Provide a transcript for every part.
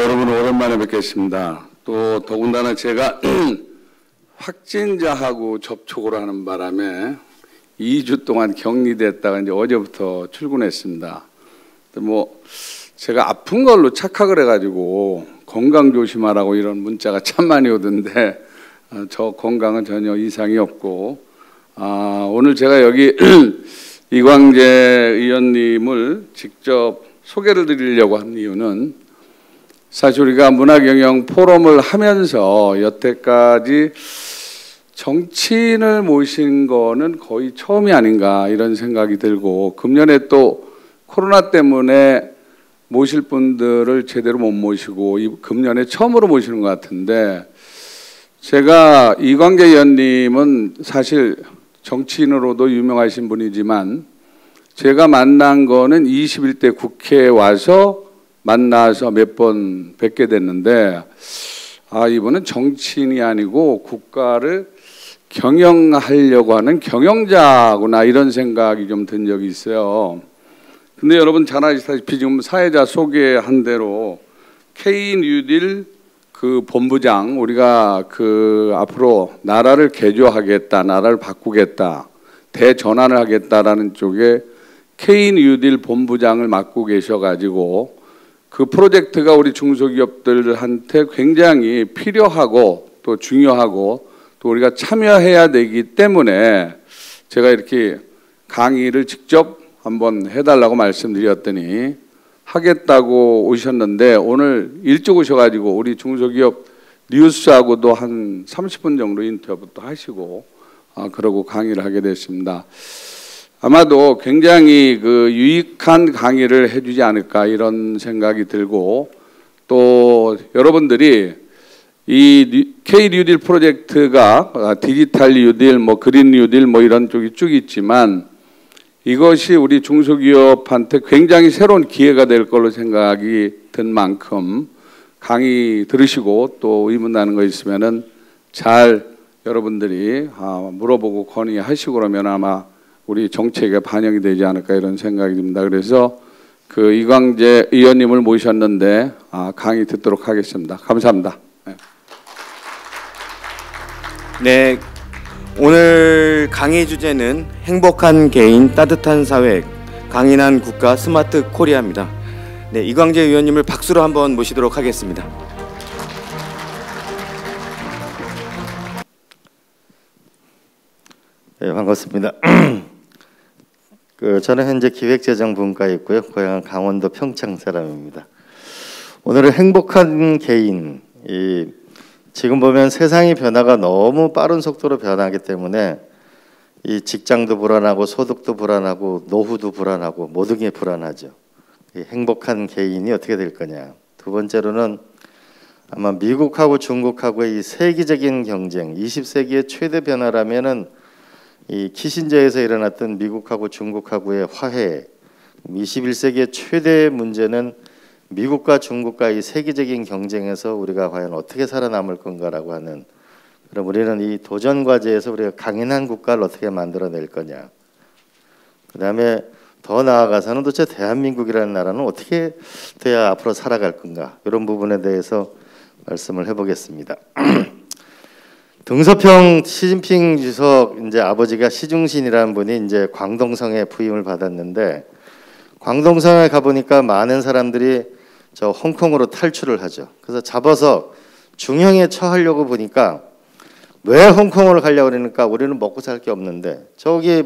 여러분 오랜만에 뵙겠습니다. 또 더군다나 제가 확진자하고 접촉을 하는 바람에 2주 동안 격리됐다가 이제 어제부터 출근했습니다. 뭐 제가 아픈 걸로 착각을 해가지고 건강 조심하라고 이런 문자가 참 많이 오던데 저 건강은 전혀 이상이 없고 오늘 제가 여기 이광재 의원님을 직접 소개를 드리려고 한 이유는 사실 우리가 문화경영 포럼을 하면서 여태까지 정치인을 모신 거는 거의 처음이 아닌가 이런 생각이 들고 금년에 또 코로나 때문에 모실 분들을 제대로 못 모시고 금년에 처음으로 모시는 것 같은데 제가 이광재 의원님은 사실 정치인으로도 유명하신 분이지만 제가 만난 거는 21대 국회에 와서 만나서 몇 번 뵙게 됐는데 이분은 정치인이 아니고 국가를 경영하려고 하는 경영자구나 이런 생각이 좀 든 적이 있어요. 근데 여러분 잘 아시다시피 지금 사회자 소개한 대로 K-뉴딜 그 본부장 우리가 그 앞으로 나라를 개조하겠다, 나라를 바꾸겠다, 대전환을 하겠다라는 쪽에 K-뉴딜 본부장을 맡고 계셔가지고 그 프로젝트가 우리 중소기업들한테 굉장히 필요하고 또 중요하고 또 우리가 참여해야 되기 때문에 제가 이렇게 강의를 직접 한번 해달라고 말씀드렸더니 하겠다고 오셨는데 오늘 일찍 오셔가지고 우리 중소기업 뉴스하고도 한 30분 정도 인터뷰도 하시고 그러고 강의를 하게 됐습니다. 아마도 굉장히 그 유익한 강의를 해주지 않을까 이런 생각이 들고 또 여러분들이 이 K-뉴딜 프로젝트가 디지털 뉴딜, 뭐 그린 뉴딜 뭐 이런 쪽이 쭉 있지만 이것이 우리 중소기업한테 굉장히 새로운 기회가 될 걸로 생각이 든 만큼 강의 들으시고 또 의문 나는 거 있으면은 잘 여러분들이 물어보고 건의하시고 그러면 아마 우리 정책에 반영이 되지 않을까 이런 생각이 듭니다. 그래서 그 이광재 의원님을 모셨는데 강의 듣도록 하겠습니다. 감사합니다. 네, 오늘 강의 주제는 행복한 개인, 따뜻한 사회, 강인한 국가, 스마트 코리아입니다. 네, 이광재 의원님을 박수로 한번 모시도록 하겠습니다. 네, 반갑습니다. 저는 현재 기획재정분과에 있고요. 고향은 강원도 평창 사람입니다. 오늘은 행복한 개인. 지금 보면 세상의 변화가 너무 빠른 속도로 변하기 때문에 이 직장도 불안하고 소득도 불안하고 노후도 불안하고 모든 게 불안하죠. 이 행복한 개인이 어떻게 될 거냐. 두 번째로는 아마 미국하고 중국하고의 이 세계적인 경쟁, 20세기의 최대 변화라면은 이 키신저에서 일어났던 미국하고 중국하고의 화해, 21세기의 최대 문제는 미국과 중국과 이 세계적인 경쟁에서 우리가 과연 어떻게 살아남을 건가라고 하는, 그럼 우리는 이 도전 과제에서 우리가 강인한 국가를 어떻게 만들어낼 거냐. 그 다음에 더 나아가서는 도대체 대한민국이라는 나라는 어떻게 돼야 앞으로 살아갈 건가, 이런 부분에 대해서 말씀을 해보겠습니다. 등소평 시진핑 주석 이제 아버지가 시중신이라는 분이 이제 광동성에 부임을 받았는데, 광동성에 가보니까 많은 사람들이 저 홍콩으로 탈출을 하죠. 그래서 잡아서 중형에 처하려고 보니까, 왜 홍콩으로 가려고 그러니까 우리는 먹고 살 게 없는데, 저기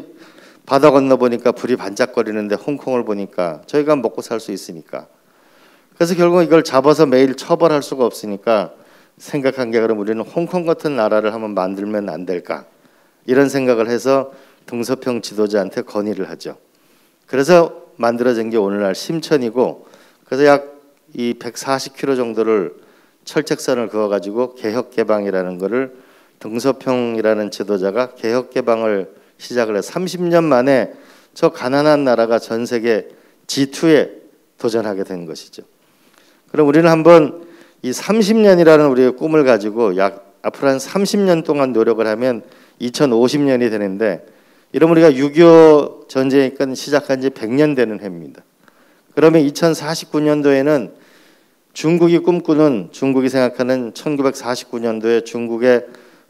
바다 건너 보니까 불이 반짝거리는데 홍콩을 보니까 저희가 먹고 살 수 있으니까. 그래서 결국 이걸 잡아서 매일 처벌할 수가 없으니까 생각한 게, 그럼 우리는 홍콩 같은 나라를 한번 만들면 안 될까, 이런 생각을 해서 등소평 지도자한테 건의를 하죠. 그래서 만들어진 게 오늘날 심천이고, 그래서 약 이 140km 정도를 철책선을 그어가지고 개혁개방이라는 거를 등소평이라는 지도자가 개혁개방을 시작을 해서 30년 만에 저 가난한 나라가 전 세계 G2에 도전하게 된 것이죠. 그럼 우리는 한번 이 30년이라는 우리의 꿈을 가지고 약 앞으로 한 30년 동안 노력을 하면 2050년이 되는데, 이러면 우리가 6.25 전쟁이 시작한 지 100년 되는 해입니다. 그러면 2049년도에는 중국이 생각하는 1949년도에 중국의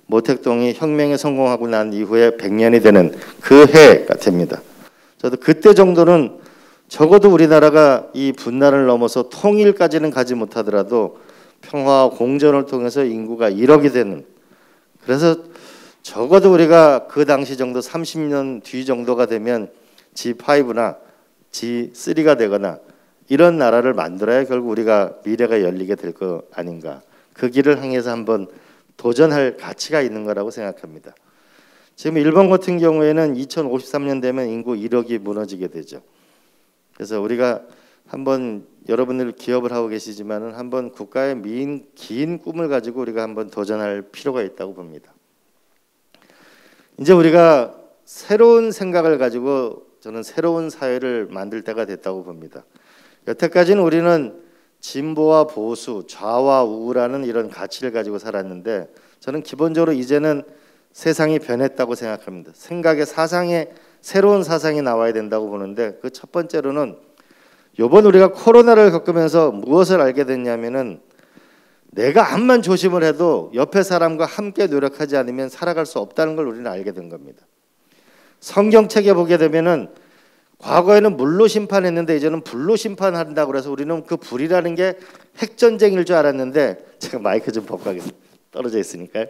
모택동이 혁명에 성공하고 난 이후에 100년이 되는 그 해가 됩니다. 저도 그때 정도는 적어도 우리나라가 이 분단을 넘어서 통일까지는 가지 못하더라도 평화와 공존을 통해서 인구가 1억이 되는, 그래서 적어도 우리가 그 당시 정도 30년 뒤 정도가 되면 G5나 G3가 되거나 이런 나라를 만들어야 결국 우리가 미래가 열리게 될 거 아닌가. 그 길을 향해서 한번 도전할 가치가 있는 거라고 생각합니다. 지금 일본 같은 경우에는 2053년 되면 인구 1억이 무너지게 되죠. 그래서 우리가 한번, 여러분들 기업을 하고 계시지만은 한번 국가의 긴 꿈을 가지고 우리가 한번 도전할 필요가 있다고 봅니다. 이제 우리가 새로운 생각을 가지고 저는 새로운 사회를 만들 때가 됐다고 봅니다. 여태까지는 우리는 진보와 보수, 좌와 우라는 이런 가치를 가지고 살았는데, 저는 기본적으로 이제는 세상이 변했다고 생각합니다. 사상에 새로운 사상이 나와야 된다고 보는데, 그 첫 번째로는 이번 우리가 코로나를 겪으면서 무엇을 알게 됐냐면은, 내가 암만 조심을 해도 옆에 사람과 함께 노력하지 않으면 살아갈 수 없다는 걸 우리는 알게 된 겁니다. 성경책에 보게 되면은 과거에는 물로 심판했는데 이제는 불로 심판한다고 그래서 우리는 그 불이라는 게 핵전쟁일 줄 알았는데, 제가 마이크 좀 벗고 하겠습니다. 떨어져 있으니까요.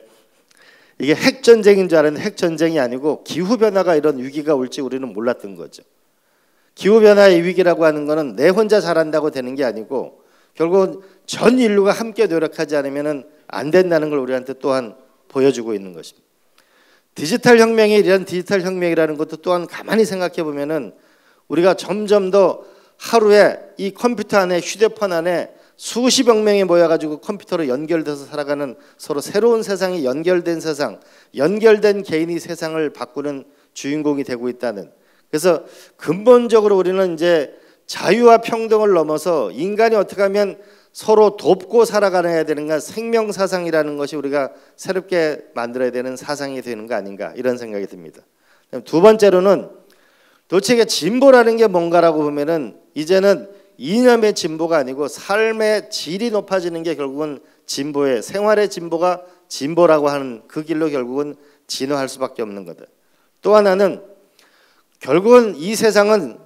이게 핵전쟁인 줄 알았는데 핵전쟁이 아니고 기후변화가 이런 위기가 올지 우리는 몰랐던 거죠. 기후변화의 위기라고 하는 거는 내 혼자 잘한다고 되는 게 아니고 결국은 전 인류가 함께 노력하지 않으면 안 된다는 걸 우리한테 또한 보여주고 있는 것입니다. 디지털 혁명이라는 것도 또한 가만히 생각해 보면은 우리가 점점 더 하루에 이 컴퓨터 안에, 휴대폰 안에 수십억 명이 모여가지고 컴퓨터로 연결돼서 살아가는, 서로 새로운 세상이 연결된 세상, 연결된 개인이 세상을 바꾸는 주인공이 되고 있다는. 그래서 근본적으로 우리는 이제 자유와 평등을 넘어서 인간이 어떻게 하면 서로 돕고 살아가야 되는가, 생명사상이라는 것이 우리가 새롭게 만들어야 되는 사상이 되는 거 아닌가, 이런 생각이 듭니다. 두 번째로는 도대체 이게 진보라는 게 뭔가라고 보면은 이제는 이념의 진보가 아니고 삶의 질이 높아지는 게 결국은 진보의, 생활의 진보가 진보라고 하는 그 길로 결국은 진화할 수밖에 없는 거다. 또 하나는 결국은 이 세상은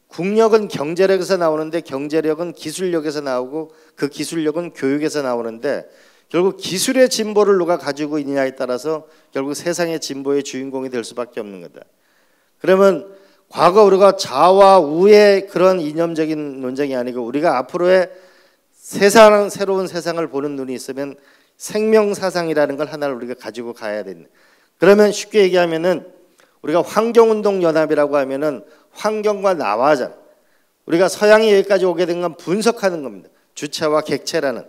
국력은 경제력에서 나오는데 경제력은 기술력에서 나오고 그 기술력은 교육에서 나오는데 결국 기술의 진보를 누가 가지고 있느냐에 따라서 결국 세상의 진보의 주인공이 될 수밖에 없는 거다. 그러면 과거 우리가 좌와 우의 그런 이념적인 논쟁이 아니고 우리가 앞으로의 새로운 세상을 보는 눈이 있으면 생명사상이라는 걸 하나를 우리가 가지고 가야 된다. 그러면 쉽게 얘기하면은 우리가 환경운동연합이라고 하면은 환경과 나와잖아. 우리가 서양이 여기까지 오게 된 건 분석하는 겁니다. 주체와 객체라는.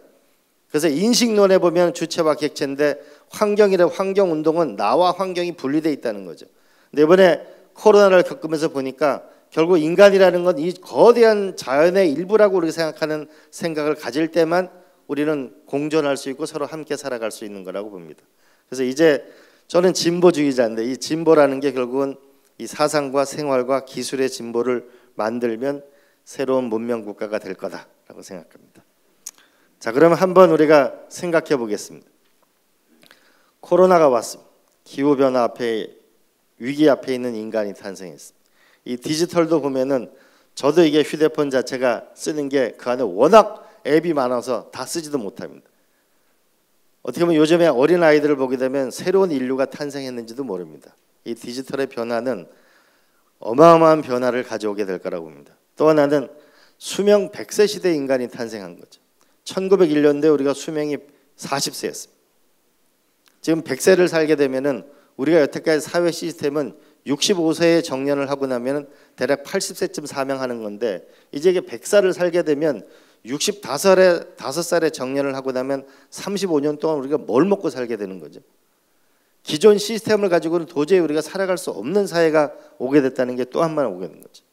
그래서 인식론에 보면 주체와 객체인데 환경운동은 나와 환경이 분리되어 있다는 거죠. 근데 이번에 코로나를 겪으면서 보니까 결국 인간이라는 건 이 거대한 자연의 일부라고 우리가 생각하는 생각을 가질 때만 우리는 공존할 수 있고 서로 함께 살아갈 수 있는 거라고 봅니다. 그래서 이제 저는 진보주의자인데 이 진보라는 게 결국은 이 사상과 생활과 기술의 진보를 만들면 새로운 문명 국가가 될 거다라고 생각합니다. 자, 그러면 한번 우리가 생각해 보겠습니다. 코로나가 왔습니다. 기후변화 앞에, 위기 앞에 있는 인간이 탄생했습니다. 이 디지털도 보면은 저도 이게 휴대폰 자체가 쓰는 게 그 안에 워낙 앱이 많아서 다 쓰지도 못합니다. 어떻게 보면 요즘에 어린 아이들을 보게 되면 새로운 인류가 탄생했는지도 모릅니다. 이 디지털의 변화는 어마어마한 변화를 가져오게 될 거라고 봅니다. 또 하나는 수명 100세 시대 인간이 탄생한 거죠. 1901년도에 우리가 수명이 40세였습니다. 지금 100세를 살게 되면은 우리가 여태까지 사회 시스템은 65세에 정년을 하고 나면 대략 80세쯤 사명하는 건데 이제 이게 100살을 살게 되면 65살에 정년을 하고 나면 35년 동안 우리가 뭘 먹고 살게 되는 거죠. 기존 시스템을 가지고는 도저히 우리가 살아갈 수 없는 사회가 오게 됐다는 게 또 한 번 오게 된 거죠.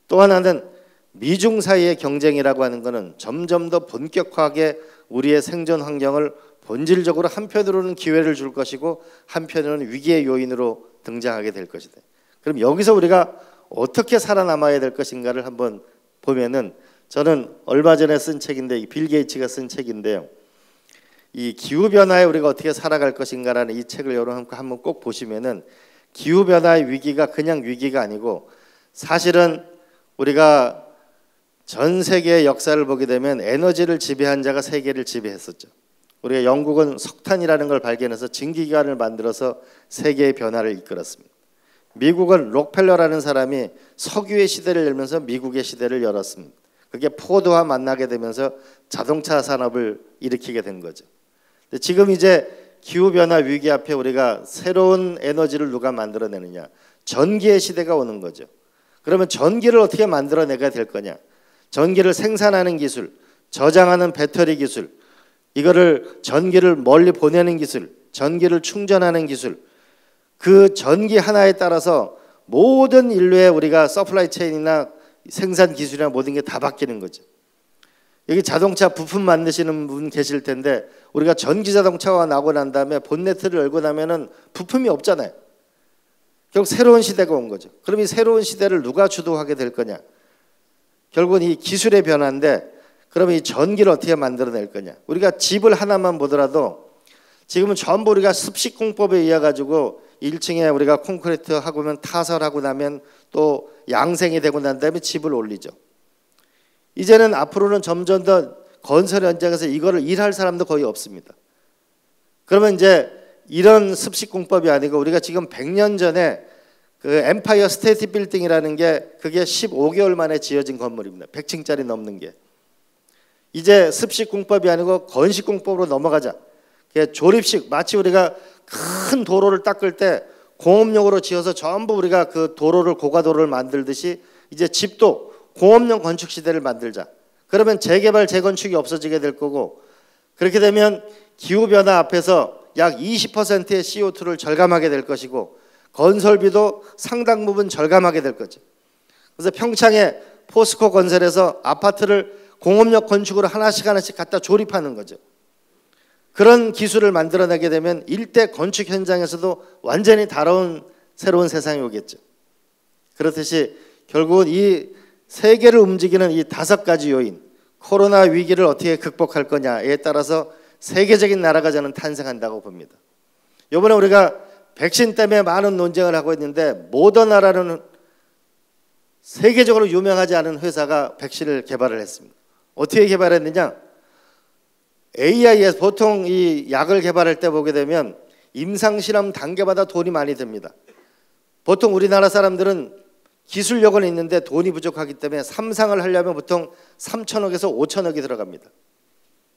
또 하나는 미중 사이의 경쟁이라고 하는 것은 점점 더 본격화하게 우리의 생존 환경을 본질적으로 한편으로는 기회를 줄 것이고 한편으로는 위기의 요인으로 등장하게 될 것이다. 그럼 여기서 우리가 어떻게 살아남아야 될 것인가를 한번 보면은 저는 얼마 전에 쓴 책인데 빌 게이츠가 쓴 책인데요. 이 기후 변화에 우리가 어떻게 살아갈 것인가라는 이 책을 여러분 한번 꼭 보시면은 기후 변화의 위기가 그냥 위기가 아니고 사실은 우리가 전 세계의 역사를 보게 되면 에너지를 지배한 자가 세계를 지배했었죠. 우리가 영국은 석탄이라는 걸 발견해서 증기기관을 만들어서 세계의 변화를 이끌었습니다. 미국은 록펠러라는 사람이 석유의 시대를 열면서 미국의 시대를 열었습니다. 그게 포드와 만나게 되면서 자동차 산업을 일으키게 된 거죠. 근데 지금 이제 기후변화 위기 앞에 우리가 새로운 에너지를 누가 만들어내느냐, 전기의 시대가 오는 거죠. 그러면 전기를 어떻게 만들어내야 될 거냐, 전기를 생산하는 기술, 저장하는 배터리 기술, 이거를 전기를 멀리 보내는 기술, 전기를 충전하는 기술, 그 전기 하나에 따라서 모든 인류의 우리가 서플라이 체인이나 생산 기술이나 모든 게 다 바뀌는 거죠. 여기 자동차 부품 만드시는 분 계실 텐데 우리가 전기 자동차가 나고 난 다음에 본네트를 열고 나면은 부품이 없잖아요. 결국 새로운 시대가 온 거죠. 그럼 이 새로운 시대를 누가 주도하게 될 거냐? 결국은 이 기술의 변화인데 그러면 이 전기를 어떻게 만들어낼 거냐? 우리가 집을 하나만 보더라도 지금은 전부 우리가 습식공법에 의해 가지고 1층에 우리가 콘크리트 하고 면 타설하고 나면 또 양생이 되고 난 다음에 집을 올리죠. 이제는 앞으로는 점점 더 건설 현장에서 이거를 일할 사람도 거의 없습니다. 그러면 이제 이런 습식공법이 아니고 우리가 지금 100년 전에 그 엠파이어 스테이트 빌딩이라는 게 그게 15개월 만에 지어진 건물입니다. 100층짜리 넘는 게. 이제 습식공법이 아니고 건식공법으로 넘어가자. 조립식, 마치 우리가 큰 도로를 닦을 때 공업용으로 지어서 전부 우리가 그 도로를 고가도로를 만들듯이 이제 집도 공업용 건축 시대를 만들자. 그러면 재개발 재건축이 없어지게 될 거고 그렇게 되면 기후변화 앞에서 약 20%의 CO2를 절감하게 될 것이고 건설비도 상당 부분 절감하게 될 거죠. 그래서 평창에 포스코 건설에서 아파트를 공업용 건축으로 하나씩 갖다 조립하는 거죠. 그런 기술을 만들어내게 되면 일대 건축 현장에서도 완전히 다른 새로운 세상이 오겠죠. 그렇듯이 결국은 이 세계를 움직이는 이 5가지 요인, 코로나 위기를 어떻게 극복할 거냐에 따라서 세계적인 나라가 저는 탄생한다고 봅니다. 이번에 우리가 백신 때문에 많은 논쟁을 하고 있는데 모더나라는 세계적으로 유명하지 않은 회사가 백신을 개발을 했습니다. 어떻게 개발했느냐? AI에서 보통 이 약을 개발할 때 보게 되면 임상실험 단계마다 돈이 많이 듭니다. 보통 우리나라 사람들은 기술력은 있는데 돈이 부족하기 때문에 3상을 하려면 보통 3천억에서 5천억이 들어갑니다.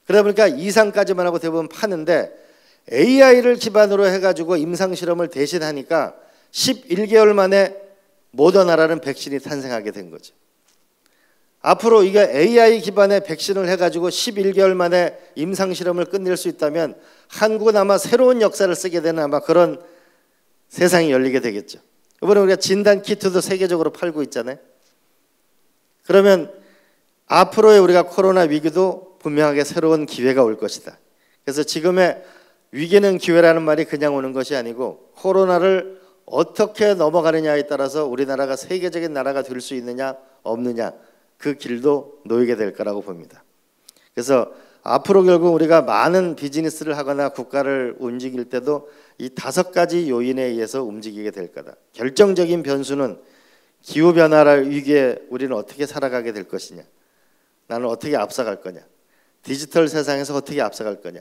그러다 보니까 2상까지만 하고 대부분 파는데 AI를 기반으로 해가지고 임상실험을 대신하니까 11개월 만에 모더나라는 백신이 탄생하게 된 거죠. 앞으로 이게 AI 기반의 백신을 해가지고 11개월 만에 임상실험을 끝낼 수 있다면 한국은 아마 새로운 역사를 쓰게 되는 아마 그런 세상이 열리게 되겠죠. 이번에 우리가 진단 키트도 세계적으로 팔고 있잖아요. 그러면 앞으로의 우리가 코로나 위기도 분명하게 새로운 기회가 올 것이다. 그래서 지금의 위기는 기회라는 말이 그냥 오는 것이 아니고 코로나를 어떻게 넘어가느냐에 따라서 우리나라가 세계적인 나라가 될 수 있느냐 없느냐 그 길도 놓이게 될 거라고 봅니다. 그래서 앞으로 결국 우리가 많은 비즈니스를 하거나 국가를 움직일 때도 이 5가지 요인에 의해서 움직이게 될 거다. 결정적인 변수는 기후변화를 위기에 우리는 어떻게 살아가게 될 것이냐, 나는 어떻게 앞서갈 거냐, 디지털 세상에서 어떻게 앞서갈 거냐.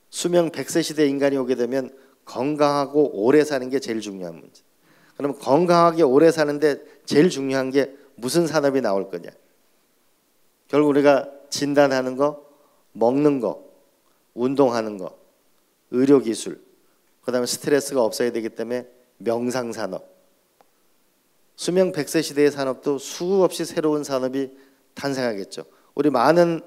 수명 100세 시대 인간이 오게 되면 건강하고 오래 사는 게 제일 중요한 문제. 그럼 건강하게 오래 사는데 제일 중요한 게 무슨 산업이 나올 거냐. 결국 우리가 진단하는 거, 먹는 거, 운동하는 거, 의료기술, 그 다음에 스트레스가 없어야 되기 때문에 명상산업. 수명 100세 시대의 산업도 수없이 새로운 산업이 탄생하겠죠. 우리 많은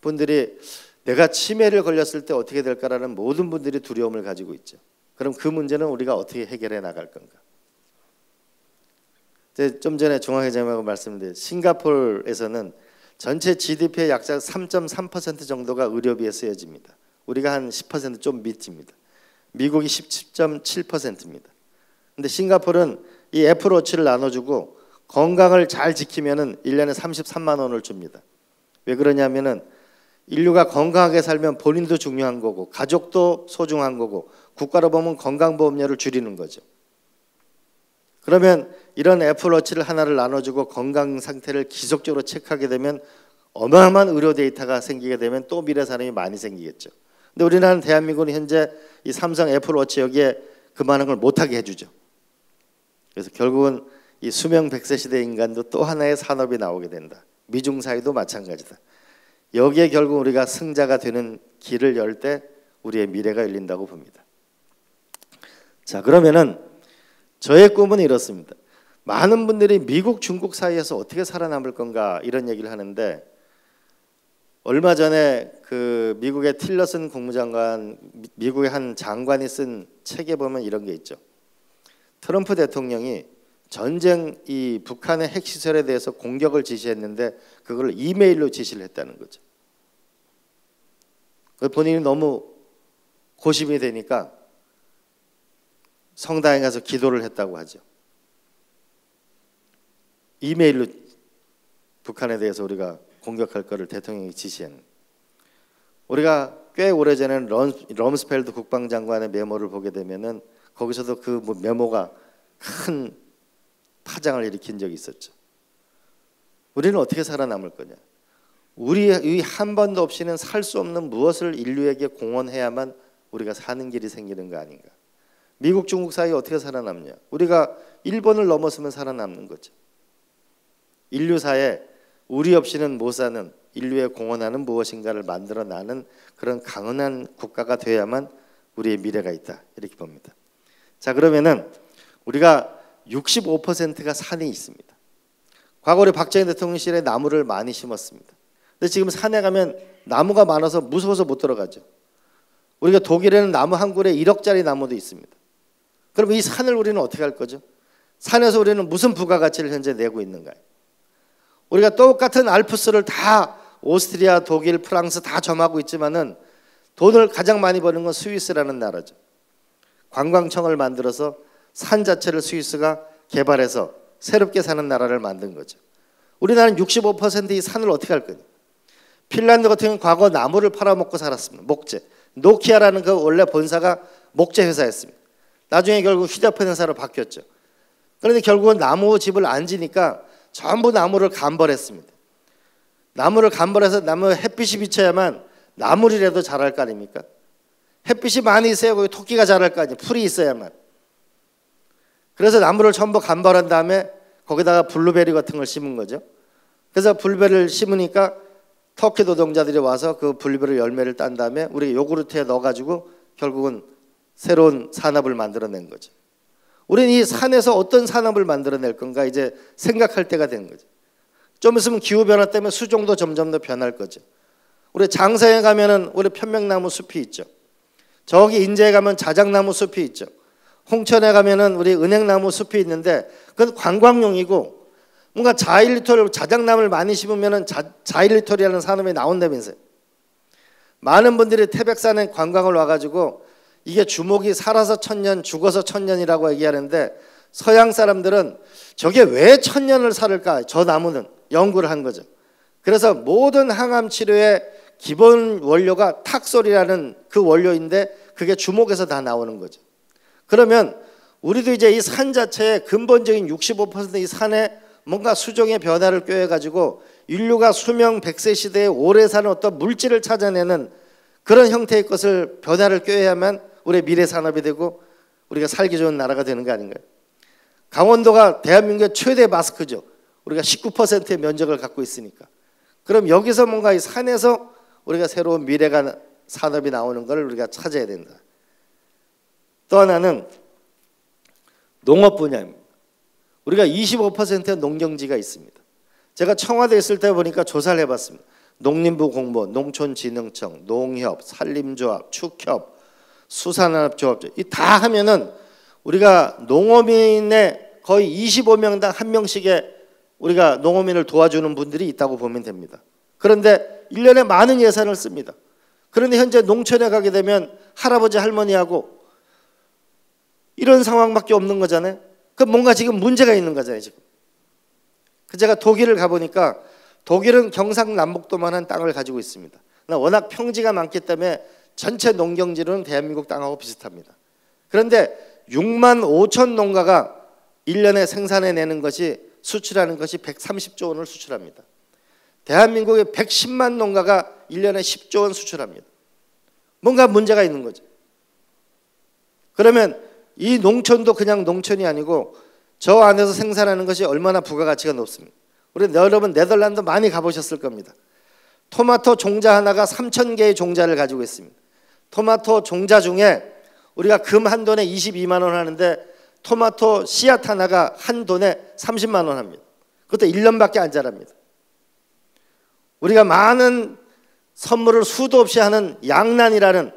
분들이 내가 치매를 걸렸을 때 어떻게 될까라는 모든 분들이 두려움을 가지고 있죠. 그럼 그 문제는 우리가 어떻게 해결해 나갈 건가. 좀 전에 중앙회장님하고 말씀드린 싱가포르에서는 전체 GDP의 약 3.3% 정도가 의료비에 쓰여집니다. 우리가 한 10% 좀 밑입니다. 미국이 17.7%입니다. 근데 싱가포르는 이 애플워치를 나눠주고 건강을 잘 지키면은 1년에 33만 원을 줍니다. 왜 그러냐면은 인류가 건강하게 살면 본인도 중요한 거고 가족도 소중한 거고 국가로 보면 건강보험료를 줄이는 거죠. 그러면 이런 애플워치를 하나를 나눠주고 건강 상태를 지속적으로 체크하게 되면 어마어마한 의료 데이터가 생기게 되면 또 미래 사람이 많이 생기겠죠. 근데 우리나라는 대한민국은 현재 이 삼성 애플워치 여기에 그만한 걸 못하게 해주죠. 그래서 결국은 이 수명 100세 시대 인간도 또 하나의 산업이 나오게 된다. 미중 사회도 마찬가지다. 여기에 결국 우리가 승자가 되는 길을 열 때 우리의 미래가 열린다고 봅니다. 자, 그러면은 저의 꿈은 이렇습니다. 많은 분들이 미국, 중국 사이에서 어떻게 살아남을 건가 이런 얘기를 하는데 얼마 전에 그 미국의 틸러슨 국무장관, 미국의 한 장관이 쓴 책에 보면 이런 게 있죠. 트럼프 대통령이 전쟁 이 북한의 핵시설에 대해서 공격을 지시했는데 그걸 이메일로 지시를 했다는 거죠. 본인이 너무 고심이 되니까 성당에 가서 기도를 했다고 하죠. 이메일로 북한에 대해서 우리가 공격할 것을 대통령이 지시했는. 우리가 꽤 오래전에 럼스펠드 국방장관의 메모를 보게 되면은 거기서도 그 메모가 큰 파장을 일으킨 적이 있었죠. 우리는 어떻게 살아남을 거냐? 우리 한 번도 없이는 살 수 없는 무엇을 인류에게 공헌해야만 우리가 사는 길이 생기는 거 아닌가? 미국, 중국 사이 어떻게 살아남냐? 우리가 일본을 넘어서면 살아남는 거죠. 인류사에 우리 없이는 못 사는 인류에 공헌하는 무엇인가를 만들어내는 그런 강건한 국가가 되어야만 우리의 미래가 있다 이렇게 봅니다. 자, 그러면은 우리가 65%가 산에 있습니다. 과거 우리 박정희 대통령 시절에 나무를 많이 심었습니다. 근데 지금 산에 가면 나무가 많아서 무서워서 못 들어가죠. 우리가 독일에는 나무 한 그루에 1억짜리 나무도 있습니다. 그럼 이 산을 우리는 어떻게 할 거죠? 산에서 우리는 무슨 부가가치를 현재 내고 있는가요? 우리가 똑같은 알프스를 다 오스트리아, 독일, 프랑스 다 점하고 있지만은 돈을 가장 많이 버는 건 스위스라는 나라죠. 관광청을 만들어서 산 자체를 스위스가 개발해서 새롭게 사는 나라를 만든 거죠. 우리나라는 65%의 산을 어떻게 할 거냐? 핀란드 같은 경우는 과거 나무를 팔아먹고 살았습니다. 목재. 노키아라는 그 원래 본사가 목재 회사였습니다. 나중에 결국 휴대폰 회사로 바뀌었죠. 그런데 결국은 나무 집을 안 지니까 전부 나무를 감벌했습니다. 나무를 감벌해서 나무에 햇빛이 비쳐야만 나물이라도 자랄 거 아닙니까? 햇빛이 많이 있어야 거기 토끼가 자랄 거 아니에요. 풀이 있어야만. 그래서 나무를 전부 감벌한 다음에 거기다가 블루베리 같은 걸 심은 거죠. 그래서 블루베리를 심으니까 터키 노동자들이 와서 그 블루베리 열매를 딴 다음에 우리 요구르트에 넣어가지고 결국은 새로운 산업을 만들어낸 거죠. 우리는 이 산에서 어떤 산업을 만들어낼 건가 이제 생각할 때가 된 거죠. 좀 있으면 기후변화 때문에 수종도 점점 더 변할 거죠. 우리 장사에 가면은 우리 편명나무 숲이 있죠. 저기 인제에 가면 자작나무 숲이 있죠. 홍천에 가면은 우리 은행나무 숲이 있는데 그건 관광용이고 뭔가 자일리톨 자작나무를 많이 심으면은 자일리톨이라는 산업이 나온다면서요. 많은 분들이 태백산에 관광을 와가지고 이게 주목이 살아서 1000년 죽어서 1000년이라고 얘기하는데 서양 사람들은 저게 왜 1000년을 살을까? 저 나무는 연구를 한 거죠. 그래서 모든 항암 치료의 기본 원료가 탁솔이라는 그 원료인데 그게 주목에서 다 나오는 거죠. 그러면 우리도 이제 이 산 자체의 근본적인 65%의 산에 뭔가 수종의 변화를 꾀해가지고 인류가 수명 100세 시대에 오래 사는 어떤 물질을 찾아내는 그런 형태의 것을 변화를 꾀해야만 우리의 미래 산업이 되고 우리가 살기 좋은 나라가 되는 거 아닌가요? 강원도가 대한민국의 최대 마스크죠. 우리가 19%의 면적을 갖고 있으니까. 그럼 여기서 뭔가 이 산에서 우리가 새로운 미래가 산업이 나오는 걸 우리가 찾아야 된다. 또 하나는 농업 분야입니다. 우리가 25%의 농경지가 있습니다. 제가 청와대에 있을 때 보니까 조사를 해봤습니다. 농림부 공무원, 농촌진흥청, 농협, 산림조합, 축협, 수산업조합 이 다 하면은 우리가 농업인의 거의 25명당 1명씩의 우리가 농업인을 도와주는 분들이 있다고 보면 됩니다. 그런데 1년에 많은 예산을 씁니다. 그런데 현재 농촌에 가게 되면 할아버지 할머니하고 이런 상황밖에 없는 거잖아요. 그럼 뭔가 지금 문제가 있는 거잖아요. 지금 제가 독일을 가보니까 독일은 경상남북도만한 땅을 가지고 있습니다. 워낙 평지가 많기 때문에 전체 농경지로는 대한민국 땅하고 비슷합니다. 그런데 6만 5천 농가가 1년에 생산해내는 것이 수출하는 것이 130조 원을 수출합니다. 대한민국의 110만 농가가 1년에 10조 원 수출합니다. 뭔가 문제가 있는 거죠. 그러면 이 농촌도 그냥 농촌이 아니고 저 안에서 생산하는 것이 얼마나 부가가치가 높습니까? 우리 여러분 네덜란드 많이 가보셨을 겁니다. 토마토 종자 하나가 3,000개의 종자를 가지고 있습니다. 토마토 종자 중에 우리가 금 한 돈에 22만 원 하는데 토마토 씨앗 하나가 한 돈에 30만 원 합니다. 그것도 1년밖에 안 자랍니다. 우리가 많은 선물을 수도 없이 하는 양난이라는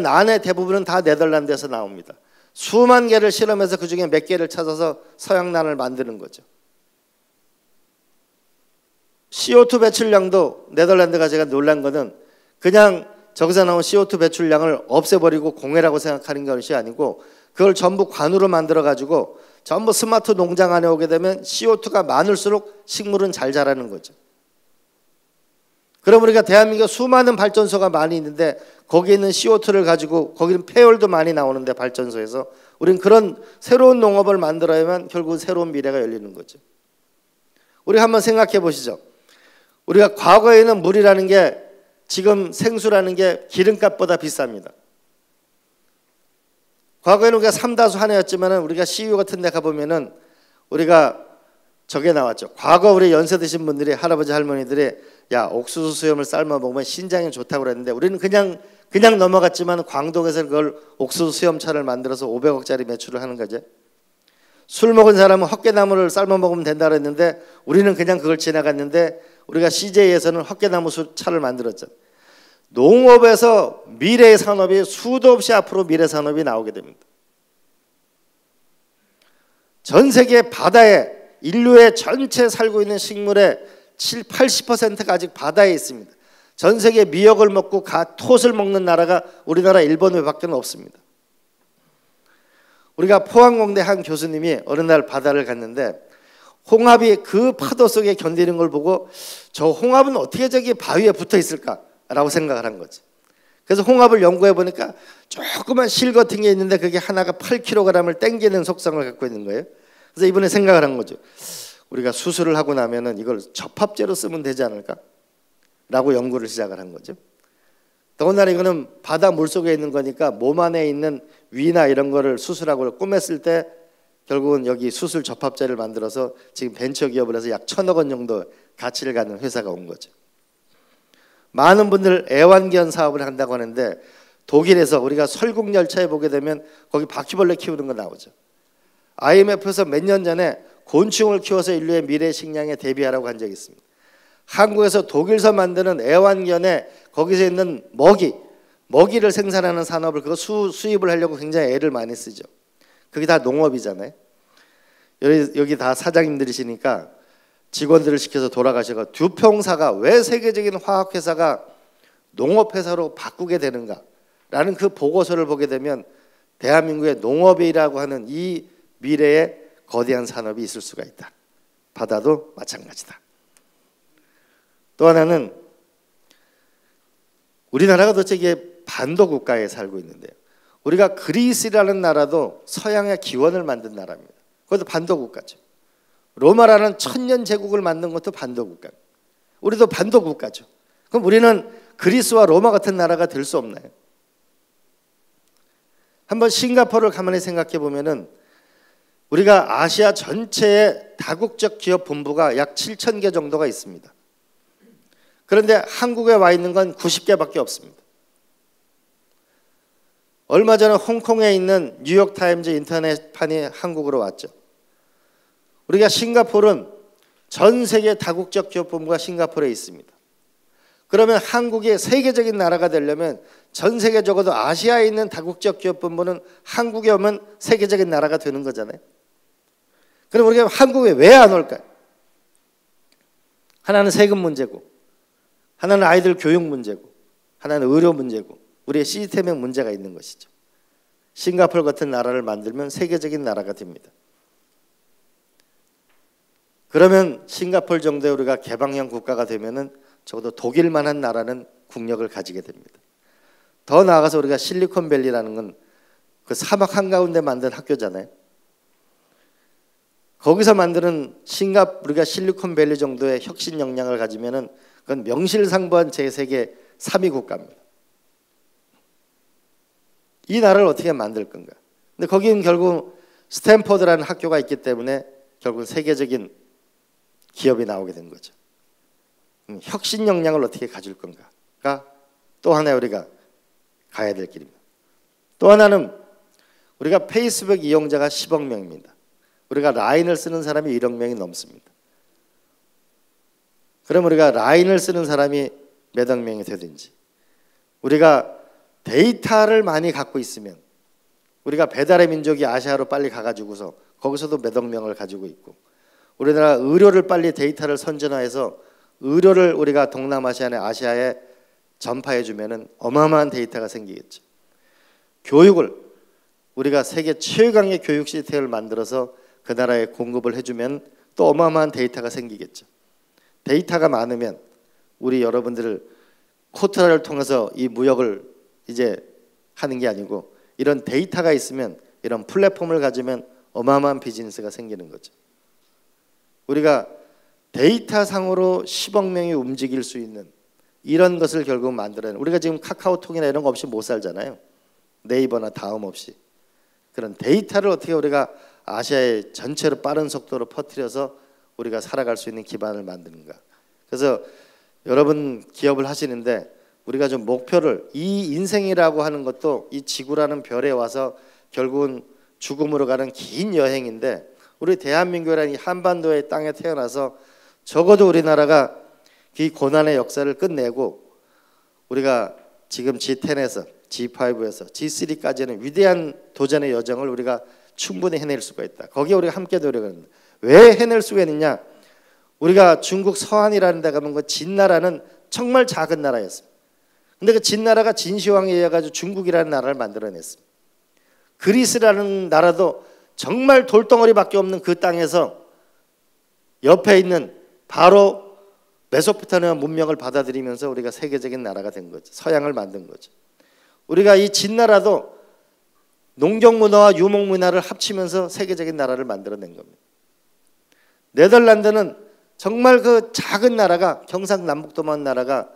난의 대부분은 다 네덜란드에서 나옵니다. 수만 개를 실험해서 그중에 몇 개를 찾아서 서양난을 만드는 거죠. CO2 배출량도 네덜란드가 제가 놀란 거는 그냥 저기서 나온 CO2 배출량을 없애버리고 공해라고 생각하는 것이 아니고 그걸 전부 관으로 만들어가지고 전부 스마트 농장 안에 오게 되면 CO2가 많을수록 식물은 잘 자라는 거죠. 그럼 우리가 대한민국에 수많은 발전소가 많이 있는데 거기에 있는 CO2를 가지고 거기는 폐열도 많이 나오는데 발전소에서 우리는 그런 새로운 농업을 만들어야만 결국 새로운 미래가 열리는 거죠. 우리 한번 생각해 보시죠. 우리가 과거에는 물이라는 게 지금 생수라는 게 기름값보다 비쌉니다. 과거에는 우리가 삼다수 하나였지만 우리가 CU 같은 데 가보면은 우리가 저게 나왔죠. 과거 우리 연세 드신 분들이 할아버지 할머니들이 야 옥수수 수염을 삶아 먹으면 신장에 좋다고 그랬는데 우리는 그냥 넘어갔지만 광동에서 그걸 옥수수 수염차를 만들어서 500억짜리 매출을 하는 거죠. 술 먹은 사람은 헛개나무를 삶아 먹으면 된다 그랬는데 우리는 그냥 그걸 지나갔는데 우리가 CJ에서는 헛개나무 차를 만들었죠. 농업에서 미래의 산업이 수도 없이 앞으로 미래 산업이 나오게 됩니다. 전 세계 바다에 인류의 전체 살고 있는 식물의 80%가 아직 바다에 있습니다. 전 세계 미역을 먹고 톳을 먹는 나라가 우리나라 일본 외밖에 없습니다. 우리가 포항공대 한 교수님이 어느 날 바다를 갔는데 홍합이 그 파도 속에 견디는 걸 보고 저 홍합은 어떻게 저기 바위에 붙어 있을까라고 생각을 한 거지. 그래서 홍합을 연구해 보니까 조그만 실 같은 게 있는데 그게 하나가 8kg을 땡기는 속성을 갖고 있는 거예요. 그래서 이번에 생각을 한 거죠. 우리가 수술을 하고 나면은 이걸 접합제로 쓰면 되지 않을까? 라고 연구를 시작을 한 거죠. 더군다나 이거는 바다 물속에 있는 거니까 몸 안에 있는 위나 이런 거를 수술하고 꼬맸을 때 결국은 여기 수술 접합제를 만들어서 지금 벤처기업을 해서 약 1,000억 원 정도 가치를 갖는 회사가 온 거죠. 많은 분들 애완견 사업을 한다고 하는데 독일에서 우리가 설국열차에 보게 되면 거기 바퀴벌레 키우는 거 나오죠. IMF에서 몇 년 전에 곤충을 키워서 인류의 미래 식량에 대비하라고 한 적이 있습니다. 한국에서 독일서 만드는 애완견에 거기서 있는 먹이를 생산하는 산업을 그거 수입을 하려고 굉장히 애를 많이 쓰죠. 그게 다 농업이잖아요. 여기 다 사장님들이시니까 직원들을 시켜서 돌아가셔서 듀퐁사가 왜 세계적인 화학회사가 농업회사로 바꾸게 되는가라는 그 보고서를 보게 되면 대한민국의 농업이라고 하는 이 미래에 거대한 산업이 있을 수가 있다. 바다도 마찬가지다. 또 하나는 우리나라가 도대체 이게 반도 국가에 살고 있는데요. 우리가 그리스라는 나라도 서양의 기원을 만든 나라입니다. 그것도 반도 국가죠. 로마라는 천년 제국을 만든 것도 반도 국가. 우리도 반도 국가죠. 그럼 우리는 그리스와 로마 같은 나라가 될 수 없나요? 한번 싱가포르를 가만히 생각해 보면은 우리가 아시아 전체에 다국적 기업 본부가 약 7,000개 정도가 있습니다. 그런데 한국에 와 있는 건 90개밖에 없습니다. 얼마 전에 홍콩에 있는 뉴욕타임즈 인터넷판이 한국으로 왔죠. 우리가 싱가포르는 전 세계 다국적 기업 본부가 싱가포르에 있습니다. 그러면 한국이 세계적인 나라가 되려면 전 세계 적어도 아시아에 있는 다국적 기업 본부는 한국에 오면 세계적인 나라가 되는 거잖아요. 그럼 우리가 한국에 왜 안 올까요? 하나는 세금 문제고, 하나는 아이들 교육 문제고, 하나는 의료 문제고, 우리의 시스템에 문제가 있는 것이죠. 싱가포르 같은 나라를 만들면 세계적인 나라가 됩니다. 그러면 싱가포르 정도의 우리가 개방형 국가가 되면은 적어도 독일만한 나라는 국력을 가지게 됩니다. 더 나아가서 우리가 실리콘밸리라는 건 그 사막 한가운데 만든 학교잖아요. 거기서 만드는 우리가 실리콘밸리 정도의 혁신 역량을 가지면은 그건 명실상부한 제3계 3위 국가입니다. 이 나라를 어떻게 만들 건가? 근데 거기는 결국 스탠퍼드라는 학교가 있기 때문에 결국 세계적인 기업이 나오게 된 거죠. 혁신 역량을 어떻게 가질 건가가 또 하나의 우리가 가야 될 길입니다. 또 하나는 우리가 페이스북 이용자가 10억 명입니다. 우리가 라인을 쓰는 사람이 1억 명이 넘습니다. 그럼 우리가 라인을 쓰는 사람이 몇억 명이 되든지, 우리가 데이터를 많이 갖고 있으면, 우리가 배달의 민족이 아시아로 빨리 가가지고서 거기서도 몇억 명을 가지고 있고, 우리나라 의료를 빨리 데이터를 선진화해서 의료를 우리가 동남아시아나 아시아에 전파해주면은 어마어마한 데이터가 생기겠죠. 교육을 우리가 세계 최강의 교육 시스템을 만들어서 그 나라에 공급을 해주면 또 어마어마한 데이터가 생기겠죠. 데이터가 많으면 우리 여러분들을 코트라를 통해서 이 무역을 이제 하는 게 아니고, 이런 데이터가 있으면, 이런 플랫폼을 가지면 어마어마한 비즈니스가 생기는 거죠. 우리가 데이터 상으로 10억 명이 움직일 수 있는 이런 것을 결국 만들어야 해요. 우리가 지금 카카오톡이나 이런 거 없이 못 살잖아요. 네이버나 다음 없이. 그런 데이터를 어떻게 우리가 아시아의 전체로 빠른 속도로 퍼뜨려서 우리가 살아갈 수 있는 기반을 만드는가. 그래서 여러분 기업을 하시는데 우리가 좀 목표를, 이 인생이라고 하는 것도 이 지구라는 별에 와서 결국은 죽음으로 가는 긴 여행인데, 우리 대한민국이라는 이 한반도의 땅에 태어나서 적어도 우리나라가 이 고난의 역사를 끝내고 우리가 지금 G10에서 G5에서 G3까지는 위대한 도전의 여정을 우리가 충분히 해낼 수가 있다. 거기에 우리가 함께 노력합니다. 왜 해낼 수가 있느냐? 우리가 중국 서한이라는 데 가면 그 진나라는 정말 작은 나라였습니다. 근데 그 진나라가 진시황에 의해 가지고 중국이라는 나라를 만들어냈습니다. 그리스라는 나라도 정말 돌덩어리밖에 없는 그 땅에서 옆에 있는 바로 메소포타미아 문명을 받아들이면서 우리가 세계적인 나라가 된 거죠. 서양을 만든 거죠. 우리가 이 진나라도 농경 문화와 유목 문화를 합치면서 세계적인 나라를 만들어낸 겁니다. 네덜란드는 정말 그 작은 나라가, 경상남북도만 나라가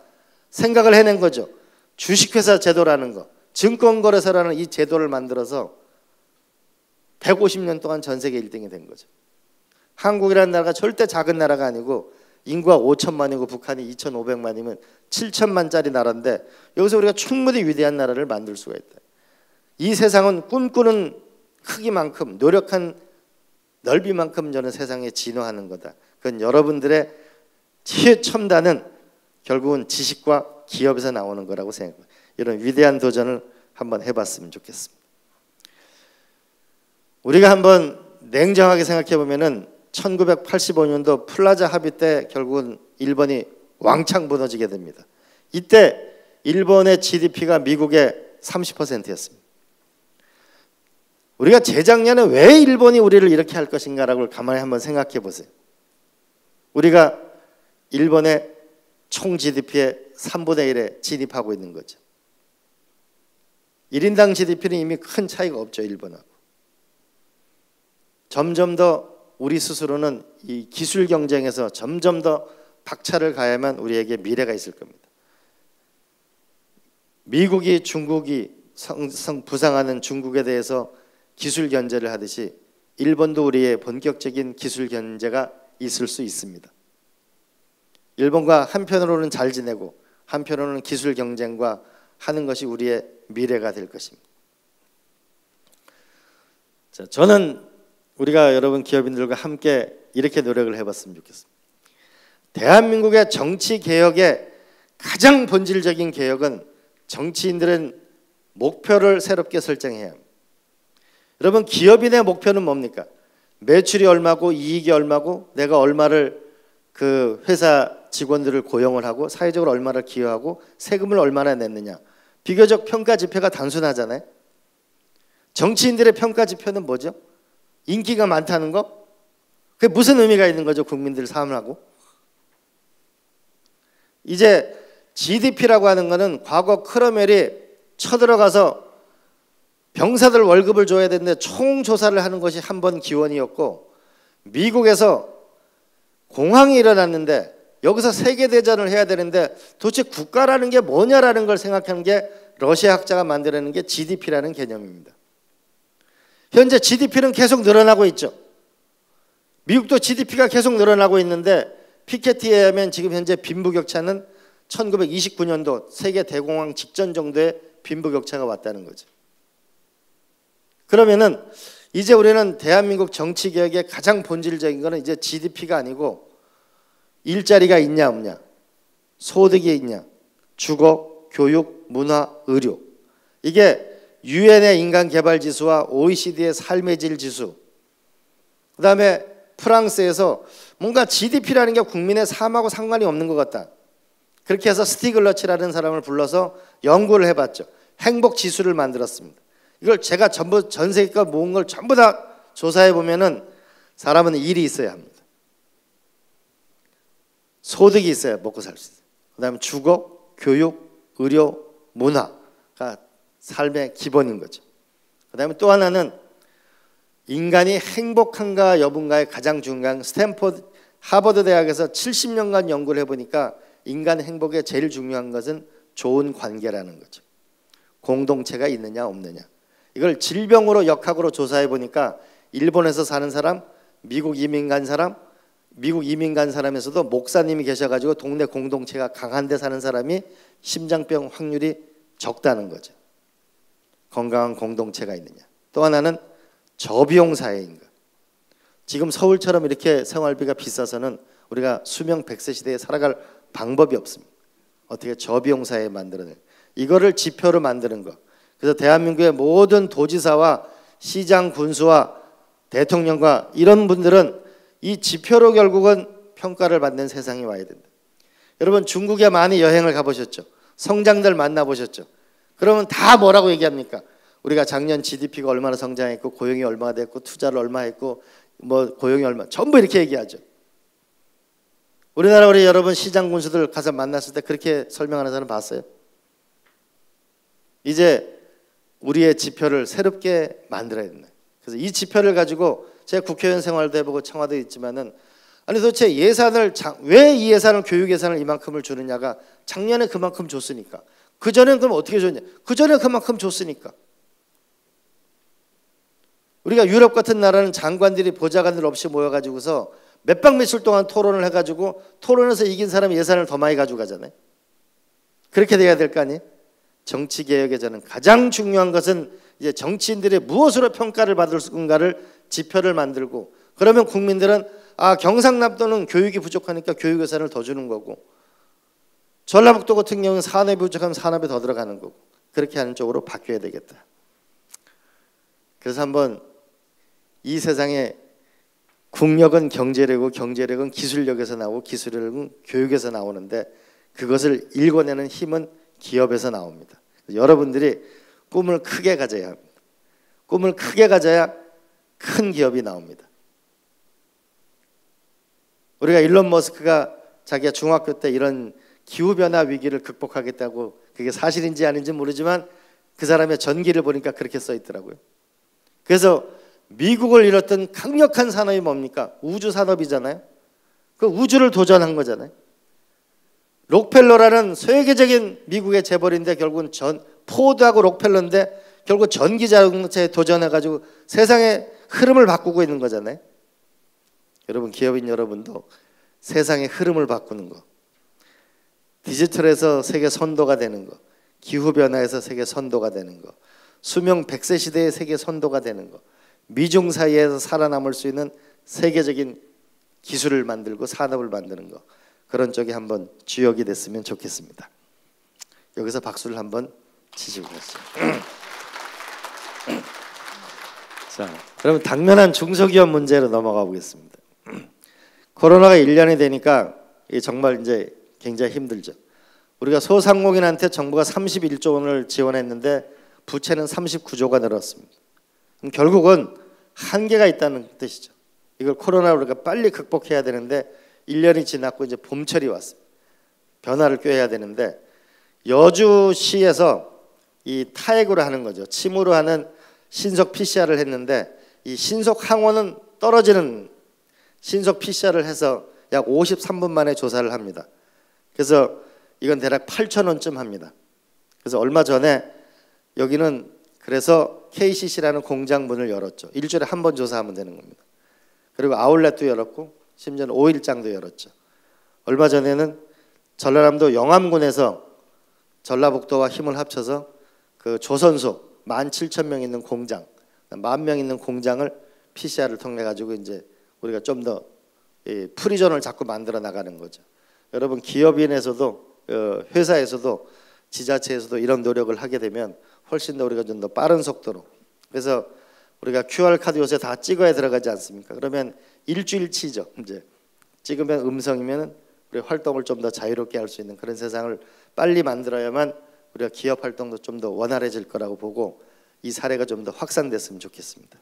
생각을 해낸 거죠. 주식회사 제도라는 거, 증권거래소라는 이 제도를 만들어서 150년 동안 전 세계 1등이 된 거죠. 한국이라는 나라가 절대 작은 나라가 아니고 인구가 5천만이고 북한이 2,500만이면 7천만짜리 나라인데, 여기서 우리가 충분히 위대한 나라를 만들 수가 있다. 이 세상은 꿈꾸는 크기만큼, 노력한 넓이만큼 저는 세상에 진화하는 거다. 그건 여러분들의 최첨단은 결국은 지식과 기업에서 나오는 거라고 생각합니다. 이런 위대한 도전을 한번 해봤으면 좋겠습니다. 우리가 한번 냉정하게 생각해 보면은 1985년도 플라자 합의 때 결국은 일본이 왕창 무너지게 됩니다. 이때 일본의 GDP가 미국의 30%였습니다. 우리가 재작년에 왜 일본이 우리를 이렇게 할 것인가라고 가만히 한번 생각해 보세요. 우리가 일본의 총 GDP의 3분의 1에 진입하고 있는 거죠. 1인당 GDP는 이미 큰 차이가 없죠, 일본하고. 점점 더 우리 스스로는 이 기술 경쟁에서 점점 더 박차를 가야만 우리에게 미래가 있을 겁니다. 미국이 중국이 부상하는 중국에 대해서 기술 견제를 하듯이 일본도 우리의 본격적인 기술 견제가 있을 수 있습니다. 일본과 한편으로는 잘 지내고 한편으로는 기술 경쟁과 하는 것이 우리의 미래가 될 것입니다. 자, 저는 우리가 여러분 기업인들과 함께 이렇게 노력을 해봤으면 좋겠습니다. 대한민국의 정치 개혁의 가장 본질적인 개혁은 정치인들은 목표를 새롭게 설정해야 합니다. 여러분, 기업인의 목표는 뭡니까? 매출이 얼마고 이익이 얼마고 내가 얼마를 그 회사 직원들을 고용을 하고 사회적으로 얼마를 기여하고 세금을 얼마나 냈느냐. 비교적 평가 지표가 단순하잖아요. 정치인들의 평가 지표는 뭐죠? 인기가 많다는 거, 그게 무슨 의미가 있는 거죠? 국민들 삶하고. 이제 GDP라고 하는 거는 과거 크로멜이 쳐들어가서 병사들 월급을 줘야 되는데 총조사를 하는 것이 한 번 기원이었고, 미국에서 공황이 일어났는데 여기서 세계대전을 해야 되는데 도대체 국가라는 게 뭐냐라는 걸 생각하는 게 러시아 학자가 만들어낸 게 GDP라는 개념입니다. 현재 GDP는 계속 늘어나고 있죠. 미국도 GDP가 계속 늘어나고 있는데 피케티에 의하면 지금 현재 빈부격차는 1929년도 세계 대공황 직전 정도의 빈부격차가 왔다는 거죠. 그러면은 이제 우리는 대한민국 정치개혁의 가장 본질적인 거는 이제 GDP가 아니고 일자리가 있냐 없냐, 소득이 있냐, 주거, 교육, 문화, 의료. 이게 유엔의 인간개발지수와 OECD의 삶의 질 지수, 그 다음에 프랑스에서 뭔가 GDP라는 게 국민의 삶하고 상관이 없는 것 같다. 그렇게 해서 스티글러치라는 사람을 불러서 연구를 해봤죠. 행복지수를 만들었습니다. 이걸 제가 전부 전 세계가 모은 걸 전부 다 조사해 보면은 사람은 일이 있어야 합니다. 소득이 있어야 먹고 살 수 있어요. 그 다음에 주거, 교육, 의료, 문화가 삶의 기본인 거죠. 그 다음에 또 하나는 인간이 행복한가 여부인가에 가장 중요한 스탠포드 하버드 대학에서 70년간 연구를 해보니까 인간 행복에 제일 중요한 것은 좋은 관계라는 거죠. 공동체가 있느냐 없느냐. 이걸 질병으로 역학으로 조사해 보니까 일본에서 사는 사람, 미국 이민 간 사람에서도 목사님이 계셔가지고 동네 공동체가 강한 데 사는 사람이 심장병 확률이 적다는 거죠. 건강한 공동체가 있느냐. 또 하나는 저비용 사회인가. 지금 서울처럼 이렇게 생활비가 비싸서는 우리가 수명 100세 시대에 살아갈 방법이 없습니다. 어떻게 저비용 사회 만들어내. 이거를 지표로 만드는 거. 그래서 대한민국의 모든 도지사와 시장, 군수와 대통령과 이런 분들은 이 지표로 결국은 평가를 받는 세상이 와야 된다. 여러분 중국에 많이 여행을 가보셨죠? 성장들 만나보셨죠? 그러면 다 뭐라고 얘기합니까? 우리가 작년 GDP가 얼마나 성장했고 고용이 얼마나 됐고 투자를 얼마 했고 뭐 고용이 얼마, 전부 이렇게 얘기하죠. 우리나라 우리 여러분 시장 군수들 가서 만났을 때 그렇게 설명하는 사람 봤어요? 이제 우리의 지표를 새롭게 만들어야 된다. 그래서 이 지표를 가지고 제가 국회의원 생활도 해보고 청와대에 있지만은 아니 도대체 예산을 왜 이 예산을 교육 예산을 이만큼을 주느냐가 작년에 그만큼 줬으니까 그전에는 그럼 어떻게 줬냐? 그전에 그만큼 줬으니까. 우리가 유럽 같은 나라는 장관들이 보좌관들 없이 모여가지고서 몇 박 며칠 동안 토론을 해가지고 토론에서 이긴 사람이 예산을 더 많이 가져가잖아요. 그렇게 돼야 될 거 아니에요? 정치개혁에 저는 가장 중요한 것은 이제 정치인들이 무엇으로 평가를 받을 건가를 지표를 만들고, 그러면 국민들은 아 경상남도는 교육이 부족하니까 교육 예산을 더 주는 거고, 전라북도 같은 경우는 산업이 부족하면 산업에 더 들어가는 거고, 그렇게 하는 쪽으로 바뀌어야 되겠다. 그래서 한번 이 세상에 국력은 경제력이고 경제력은 기술력에서 나오고 기술력은 교육에서 나오는데 그것을 읽어내는 힘은 기업에서 나옵니다. 여러분들이 꿈을 크게 가져야 합니다. 꿈을 크게 가져야 큰 기업이 나옵니다. 우리가 일론 머스크가 자기가 중학교 때 이런 기후변화 위기를 극복하겠다고, 그게 사실인지 아닌지 모르지만 그 사람의 전기를 보니까 그렇게 써 있더라고요. 그래서 미국을 이뤘던 강력한 산업이 뭡니까? 우주 산업이잖아요. 그 우주를 도전한 거잖아요. 록펠러라는 세계적인 미국의 재벌인데 결국은 포드하고 록펠러인데 결국 전기 자동차에 도전해가지고 세상의 흐름을 바꾸고 있는 거잖아요. 여러분 기업인 여러분도 세상의 흐름을 바꾸는 거, 디지털에서 세계 선도가 되는 거, 기후변화에서 세계 선도가 되는 거, 수명 100세 시대의 세계 선도가 되는 거, 미중 사이에서 살아남을 수 있는 세계적인 기술을 만들고 산업을 만드는 거, 그런 쪽이 한번 주역이 됐으면 좋겠습니다. 여기서 박수를 한번 치시고 가시죠. 자, 그러면 당면한 중소기업 문제로 넘어가 보겠습니다. 코로나가 1년이 되니까 이게 정말 이제 굉장히 힘들죠. 우리가 소상공인한테 정부가 31조 원을 지원했는데 부채는 39조가 늘었습니다. 그럼 결국은 한계가 있다는 뜻이죠. 이걸 코로나로 우리가 빨리 극복해야 되는데 1년이 지났고 이제 봄철이 왔습니다. 변화를 꾀해야 되는데 여주시에서 이 타액으로 하는 거죠. 침으로 하는 신속 PCR을 했는데 이 신속 항원은 떨어지는 신속 PCR을 해서 약 53분 만에 조사를 합니다. 그래서 이건 대략 8,000원쯤 합니다. 그래서 얼마 전에 여기는 그래서 KCC라는 공장 문을 열었죠. 일주일에 한 번 조사하면 되는 겁니다. 그리고 아울렛도 열었고 심지어는 오일장도 열었죠. 얼마 전에는 전라남도 영암군에서 전라북도와 힘을 합쳐서 그 조선소 17,000명 있는 공장, 10,000명 있는 공장을 PCR을 통해 가지고 이제 우리가 좀 더 프리존을 자꾸 만들어 나가는 거죠. 여러분 기업인에서도 회사에서도 지자체에서도 이런 노력을 하게 되면 훨씬 더 우리가 좀 더 빠른 속도로, 그래서 우리가 QR 카드 요새 다 찍어야 들어가지 않습니까? 그러면 일주일치죠. 이제 찍으면 음성이면은 우리 활동을 좀 더 자유롭게 할 수 있는 그런 세상을 빨리 만들어야만 우리가 기업 활동도 좀 더 원활해질 거라고 보고 이 사례가 좀 더 확산됐으면 좋겠습니다.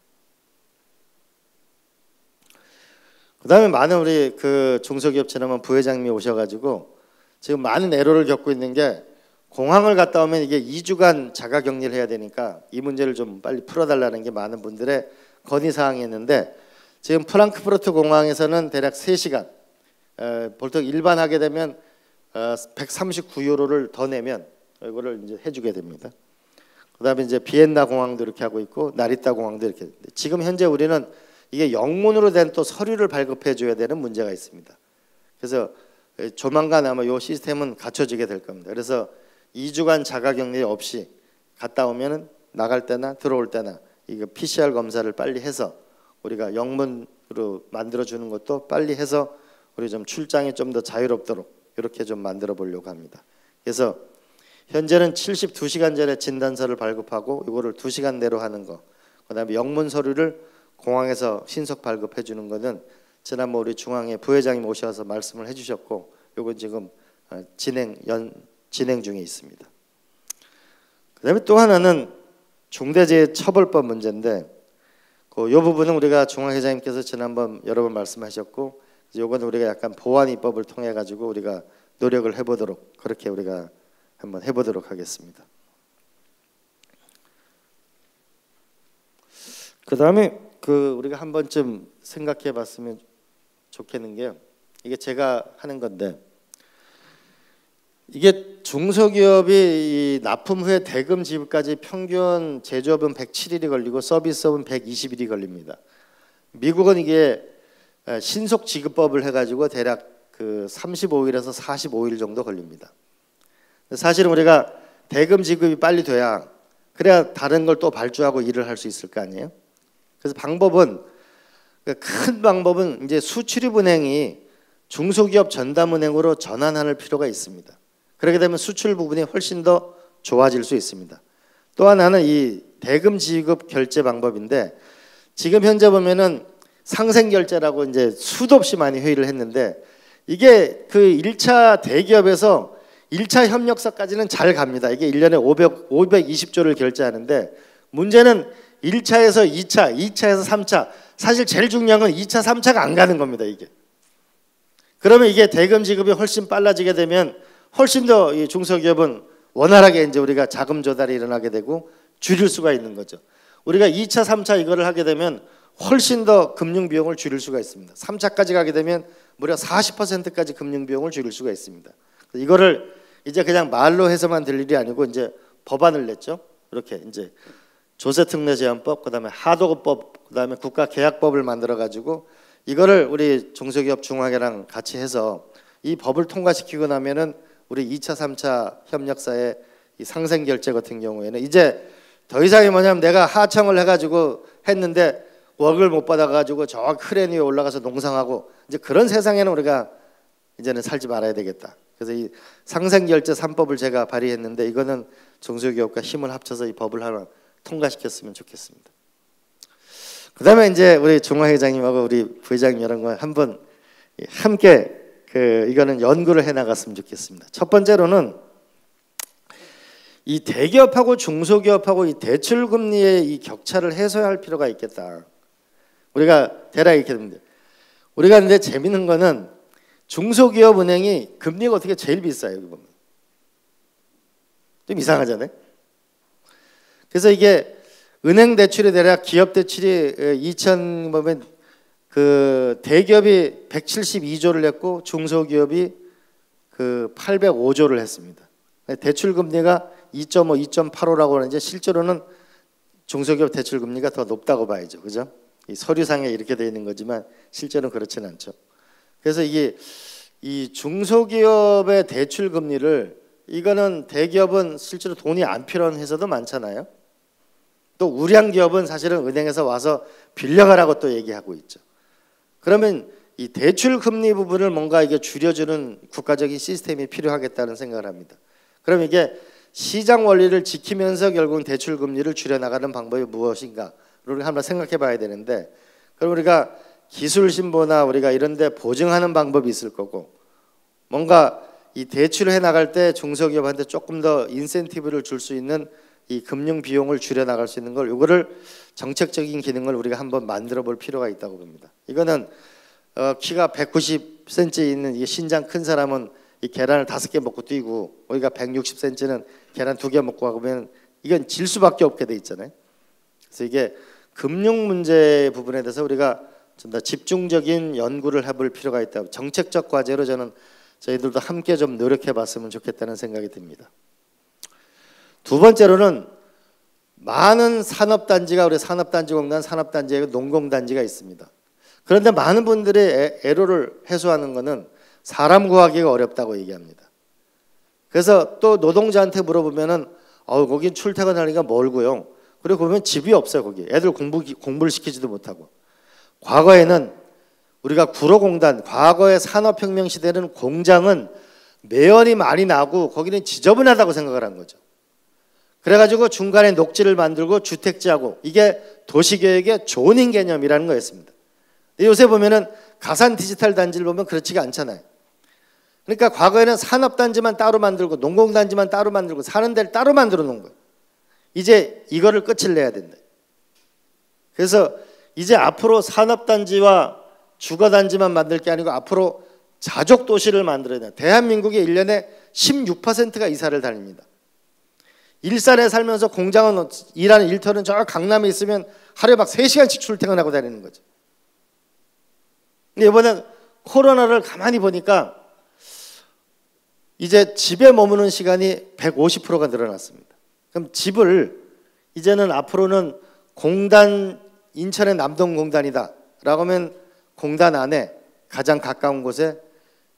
그다음에 많은 우리 그 중소기업 지난번 부회장님이 오셔가지고 지금 많은 애로를 겪고 있는 게 공항을 갔다 오면 이게 2주간 자가격리를 해야 되니까 이 문제를 좀 빨리 풀어달라는 게 많은 분들의 건의사항이었는데 지금 프랑크푸르트 공항에서는 대략 3시간, 보통 일반 하게 되면 139유로를 더 내면 이거를 이제 해주게 됩니다. 그다음에 이제 비엔나 공항도 이렇게 하고 있고 나리타 공항도 이렇게. 지금 현재 우리는 이게 영문으로 된 또 서류를 발급해 줘야 되는 문제가 있습니다. 그래서 조만간 아마 이 시스템은 갖춰지게 될 겁니다. 그래서 2주간 자가격리 없이 갔다 오면은 나갈 때나 들어올 때나 이거 PCR 검사를 빨리 해서 우리가 영문으로 만들어 주는 것도 빨리 해서 우리 좀 출장이 좀 더 자유롭도록 이렇게 좀 만들어 보려고 합니다. 그래서 현재는 72시간 전에 진단서를 발급하고 이거를 2시간 내로 하는 거, 그다음에 영문 서류를 공항에서 신속 발급해 주는 거는 지난번 우리 중앙에 부회장님 오셔서 말씀을 해주셨고 이건 지금 진행 중에 있습니다. 그다음에 또 하나는 중대재해처벌법 문제인데 이 부분은 우리가 중앙회장님께서 지난번 여러 번 말씀하셨고 이건 우리가 약간 보완 입법을 통해 가지고 우리가 노력을 해보도록 그렇게 우리가 한번 해보도록 하겠습니다. 그다음에 우리가 한 번쯤 생각해봤으면 좋겠는 게요. 이게 제가 하는 건데 이게 중소기업이 이 납품 후에 대금 지급까지 평균 제조업은 107일이 걸리고 서비스업은 120일이 걸립니다. 미국은 이게 신속 지급법을 해가지고 대략 그 35일에서 45일 정도 걸립니다. 사실은 우리가 대금 지급이 빨리 돼야 그래야 다른 걸 또 발주하고 일을 할 수 있을 거 아니에요. 그래서 방법은 큰 방법은 이제 수출입은행이 중소기업 전담은행으로 전환할 필요가 있습니다. 그렇게 되면 수출 부분이 훨씬 더 좋아질 수 있습니다. 또 하나는 이 대금 지급 결제 방법인데 지금 현재 보면은 상생결제라고 이제 수도 없이 많이 회의를 했는데 이게 그 1차 대기업에서 1차 협력사까지는 잘 갑니다. 이게 1년에 520조를 결제하는데 문제는 1차에서 2차, 2차에서 3차, 사실 제일 중요한 건 2차, 3차가 안 가는 겁니다. 이게. 그러면 이게 대금 지급이 훨씬 빨라지게 되면 훨씬 더 이 중소기업은 원활하게 이제 우리가 자금 조달이 일어나게 되고 줄일 수가 있는 거죠. 우리가 2차, 3차 이거를 하게 되면 훨씬 더 금융 비용을 줄일 수가 있습니다. 3차까지 가게 되면 무려 40%까지 금융 비용을 줄일 수가 있습니다. 이거를 이제 그냥 말로 해서만 될 일이 아니고 이제 법안을 냈죠. 이렇게 이제 조세특례제한법, 그다음에 하도급법, 그다음에 국가계약법을 만들어 가지고 이거를 우리 중소기업 중앙회랑 같이 해서 이 법을 통과시키고 나면은 우리 2차, 3차 협력사의 이 상생결제 같은 경우에는 이제 더 이상이 뭐냐면 내가 하청을 해가지고 했는데 월급을 못 받아가지고 저 크레인 위에 올라가서 농성하고 이제 그런 세상에는 우리가 이제는 살지 말아야 되겠다. 그래서 이 상생결제 3법을 제가 발의했는데 이거는 중소기업과 힘을 합쳐서 이 법을 하나 통과시켰으면 좋겠습니다. 그다음에 이제 우리 중앙회장님하고 우리 부회장님 이런 거 한번 함께 이거는 연구를 해 나갔으면 좋겠습니다. 첫 번째로는 이 대기업하고 중소기업하고 이 대출 금리의 이 격차를 해소할 필요가 있겠다. 우리가 대략 이렇게 됩니다. 우리가 근데 재밌는 거는 중소기업 은행이 금리가 어떻게 제일 비싸요? 여기 보면 좀 이상하잖아요. 그래서 이게 은행 대출이 대략 기업 대출이 2000 보면 그 대기업이 172조를 냈고 중소기업이 그 805조를 했습니다. 대출 금리가 2.5, 2.85라고 하는데 실제로는 중소기업 대출 금리가 더 높다고 봐야죠. 그죠? 이 서류상에 이렇게 되어 있는 거지만 실제로는 그렇지는 않죠. 그래서 이게 이 중소기업의 대출 금리를 이거는 대기업은 실제로 돈이 안 필요한 회사도 많잖아요. 또 우량 기업은 사실은 은행에서 와서 빌려가라고 또 얘기하고 있죠. 그러면 이 대출 금리 부분을 뭔가 이게 줄여주는 국가적인 시스템이 필요하겠다는 생각을 합니다. 그럼 이게 시장 원리를 지키면서 결국은 대출 금리를 줄여나가는 방법이 무엇인가를 한번 생각해 봐야 되는데, 그럼 우리가 기술 신보나 우리가 이런 데 보증하는 방법이 있을 거고, 뭔가 이 대출을 해 나갈 때 중소기업한테 조금 더 인센티브를 줄 수 있는 이 금융 비용을 줄여 나갈 수 있는 걸, 이거를 정책적인 기능을 우리가 한번 만들어 볼 필요가 있다고 봅니다. 이거는 키가 190cm 있는 이 신장 큰 사람은 이 계란을 5개 먹고 뛰고, 우리가 160cm는 계란 2개 먹고 가면 이건 질 수밖에 없게 돼 있잖아요. 그래서 이게 금융 문제 부분에 대해서 우리가 좀 더 집중적인 연구를 해볼 필요가 있다. 정책적 과제로 저희들도 함께 좀 노력해 봤으면 좋겠다는 생각이 듭니다. 두 번째로는 많은 산업단지가, 우리 산업단지공단, 산업단지에 농공단지가 있습니다. 그런데 많은 분들이 애로를 해소하는 것은 사람 구하기가 어렵다고 얘기합니다. 그래서 또 노동자한테 물어보면은 거긴 출퇴근하니까 멀고요. 그리고 보면 집이 없어요. 거기 애들 공부를 시키지도 못하고. 과거에는 우리가 구로공단, 과거의 산업혁명 시대는 공장은 매연이 많이 나고 거기는 지저분하다고 생각을 한 거죠. 그래가지고 중간에 녹지를 만들고 주택지하고, 이게 도시계획의 존인 개념이라는 거였습니다. 요새 보면은 가산 디지털 단지를 보면 그렇지가 않잖아요. 그러니까 과거에는 산업단지만 따로 만들고 농공단지만 따로 만들고 사는 데를 따로 만들어 놓은 거예요. 이제 이거를 끝을 내야 된다. 그래서 이제 앞으로 산업단지와 주거단지만 만들 게 아니고 앞으로 자족도시를 만들어야 돼요. 대한민국의 1년에 16%가 이사를 다닙니다. 일산에 살면서 공장은 일하는 일터는 저 강남에 있으면 하루에 막 3시간씩 출퇴근하고 다니는 거죠. 근데 이번에 코로나를 가만히 보니까 이제 집에 머무는 시간이 150%가 늘어났습니다. 그럼 집을 이제는 앞으로는 공단, 인천의 남동공단이다 라고 하면 공단 안에 가장 가까운 곳에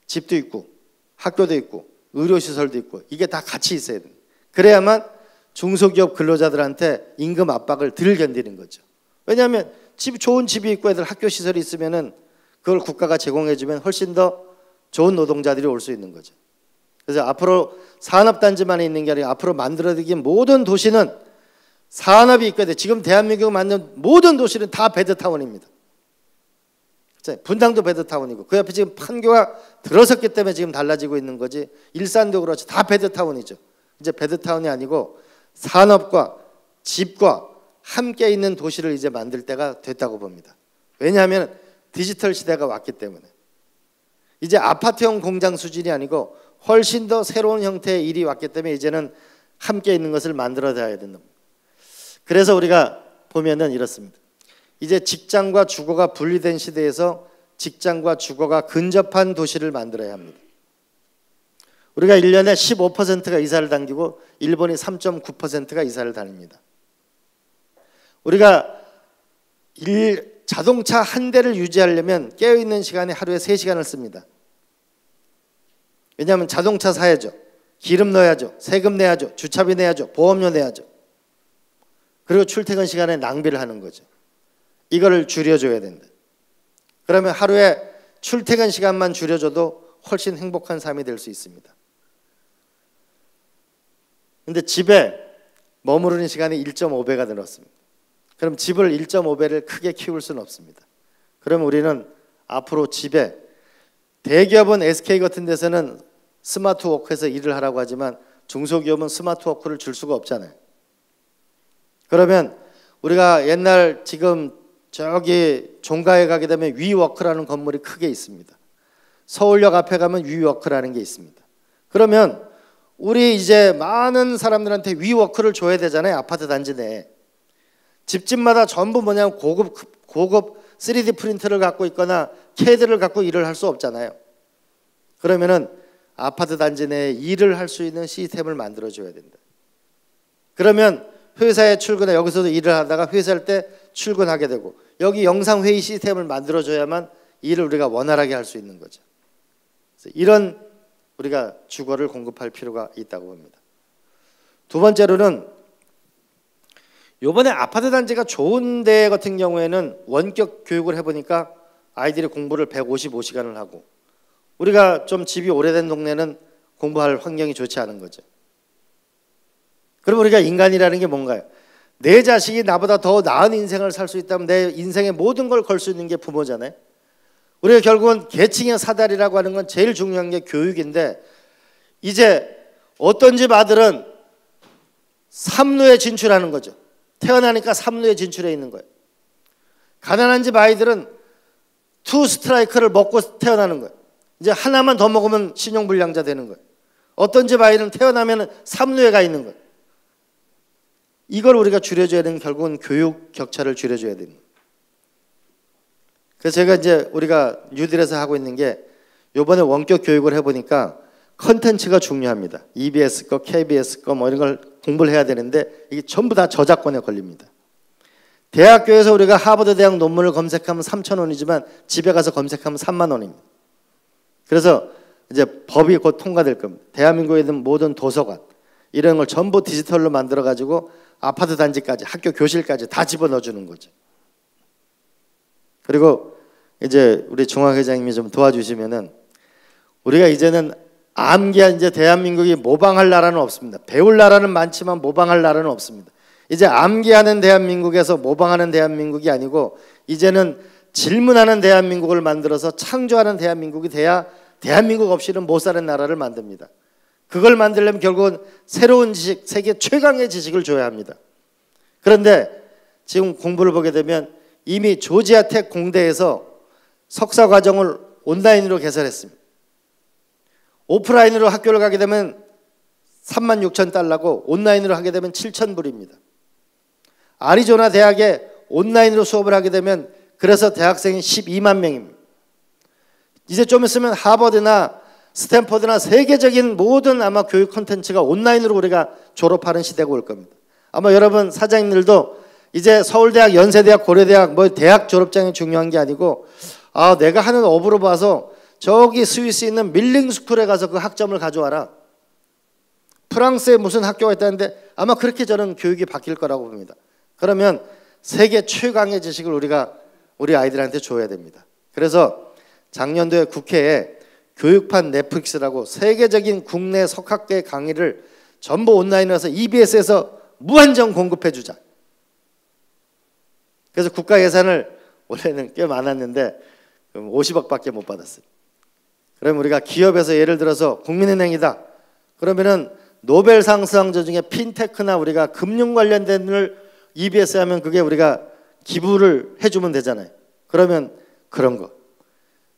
집도 있고 학교도 있고 의료시설도 있고 이게 다 같이 있어야 됩니다. 그래야만 중소기업 근로자들한테 임금 압박을 덜 견디는 거죠. 왜냐하면 좋은 집이 있고 애들 학교 시설이 있으면은 그걸 국가가 제공해주면 훨씬 더 좋은 노동자들이 올 수 있는 거죠. 그래서 앞으로 산업단지만 있는 게 아니라 앞으로 만들어지기 모든 도시는 산업이 있거든요. 지금 대한민국 만든 모든 도시는 다 베드타운입니다. 분당도 베드타운이고 그 옆에 지금 판교가 들어섰기 때문에 지금 달라지고 있는 거지, 일산도 그렇죠. 다 베드타운이죠. 이제 베드타운이 아니고 산업과 집과 함께 있는 도시를 이제 만들 때가 됐다고 봅니다. 왜냐하면 디지털 시대가 왔기 때문에. 이제 아파트형 공장 수준이 아니고 훨씬 더 새로운 형태의 일이 왔기 때문에 이제는 함께 있는 것을 만들어야 된다. 그래서 우리가 보면은 이렇습니다. 이제 직장과 주거가 분리된 시대에서 직장과 주거가 근접한 도시를 만들어야 합니다. 우리가 1년에 15%가 이사를 당기고 일본이 3.9%가 이사를 다닙니다. 우리가 자동차 한 대를 유지하려면 깨어있는 시간이 하루에 3시간을 씁니다. 왜냐하면 자동차 사야죠. 기름 넣어야죠. 세금 내야죠. 주차비 내야죠. 보험료 내야죠. 그리고 출퇴근 시간에 낭비를 하는 거죠. 이거를 줄여줘야 된다. 그러면 하루에 출퇴근 시간만 줄여줘도 훨씬 행복한 삶이 될 수 있습니다. 근데 집에 머무르는 시간이 1.5배가 늘었습니다. 그럼 집을 1.5배를 크게 키울 수는 없습니다. 그럼 우리는 앞으로 집에, 대기업은 SK 같은 데서는 스마트 워크에서 일을 하라고 하지만 중소기업은 스마트 워크를 줄 수가 없잖아요. 그러면 우리가 옛날 지금 저기 종가에 가게 되면 위워크라는 건물이 크게 있습니다. 서울역 앞에 가면 위워크라는 게 있습니다. 그러면 우리 이제 많은 사람들한테 위워크를 줘야 되잖아요. 아파트 단지 내에. 집집마다 전부 뭐냐면 고급 3D 프린터를 갖고 있거나 CAD를 갖고 일을 할 수 없잖아요. 그러면은 아파트 단지 내에 일을 할 수 있는 시스템을 만들어줘야 된다. 그러면 회사에 출근해 여기서도 일을 하다가 회사할 때 출근하게 되고 여기 영상회의 시스템을 만들어줘야만 일을 우리가 원활하게 할 수 있는 거죠. 그래서 이런 우리가 주거를 공급할 필요가 있다고 봅니다. 두 번째로는 이번에 아파트 단지가 좋은 데 같은 경우에는 원격 교육을 해보니까 아이들이 공부를 155시간을 하고 우리가 좀 집이 오래된 동네는 공부할 환경이 좋지 않은 거죠. 그럼 우리가 인간이라는 게 뭔가요? 내 자식이 나보다 더 나은 인생을 살 수 있다면 내 인생의 모든 걸 걸 수 있는 게 부모잖아요. 우리가 결국은 계층의 사다리라고 하는 건 제일 중요한 게 교육인데 이제 어떤 집 아들은 삼루에 진출하는 거죠. 태어나니까 삼루에 진출해 있는 거예요. 가난한 집 아이들은 투 스트라이크를 먹고 태어나는 거예요. 이제 하나만 더 먹으면 신용불량자 되는 거예요. 어떤 집 아이는 태어나면 삼루에 가 있는 거예요. 이걸 우리가 줄여줘야 되는 결국은 교육 격차를 줄여줘야 됩니다. 그래서 제가 이제 우리가 뉴딜에서 하고 있는 게 이번에 원격 교육을 해보니까 컨텐츠가 중요합니다. EBS 거, KBS 거 뭐 이런 걸 공부를 해야 되는데 이게 전부 다 저작권에 걸립니다. 대학교에서 우리가 하버드 대학 논문을 검색하면 3,000원이지만 집에 가서 검색하면 3만 원입니다. 그래서 이제 법이 곧 통과될 겁니다. 대한민국에 있는 모든 도서관 이런 걸 전부 디지털로 만들어 가지고 아파트 단지까지 학교 교실까지 다 집어넣어 주는 거죠. 그리고 이제 우리 중앙 회장님이 좀 도와주시면은 우리가 이제는 암기한 이제 대한민국이 모방할 나라는 없습니다. 배울 나라는 많지만 모방할 나라는 없습니다. 이제 암기하는 대한민국에서 모방하는 대한민국이 아니고 이제는 질문하는 대한민국을 만들어서 창조하는 대한민국이 돼야 대한민국 없이는 못 사는 나라를 만듭니다. 그걸 만들려면 결국은 새로운 지식, 세계 최강의 지식을 줘야 합니다. 그런데 지금 공부를 보게 되면 이미 조지아텍 공대에서 석사 과정을 온라인으로 개설했습니다. 오프라인으로 학교를 가게 되면 36,000달러고 온라인으로 하게 되면 7,000불입니다. 아리조나 대학에 온라인으로 수업을 하게 되면 그래서 대학생이 12만 명입니다. 이제 좀 있으면 하버드나 스탠퍼드나 세계적인 모든 아마 교육 콘텐츠가 온라인으로 우리가 졸업하는 시대가 올 겁니다. 아마 여러분 사장님들도 이제 서울대학, 연세대학, 고려대학 뭐 대학 졸업장이 중요한 게 아니고 내가 하는 업으로 봐서 저기 스위스에 있는 밀링스쿨에 가서 그 학점을 가져와라. 프랑스에 무슨 학교가 있다는데 아마 그렇게 저는 교육이 바뀔 거라고 봅니다. 그러면 세계 최강의 지식을 우리가 우리 아이들한테 줘야 됩니다. 그래서 작년도에 국회에 교육판 넷플릭스라고 세계적인 국내 석학계 강의를 전부 온라인으로 해서 EBS에서 무한정 공급해 주자. 그래서 국가 예산을 원래는 꽤 많았는데 50억밖에 못 받았어요. 그러면 우리가 기업에서 예를 들어서 국민은행이다. 그러면은 노벨상 수상자 중에 핀테크나 우리가 금융 관련된 걸 EBS에 하면 그게 우리가 기부를 해주면 되잖아요. 그러면 그런 거.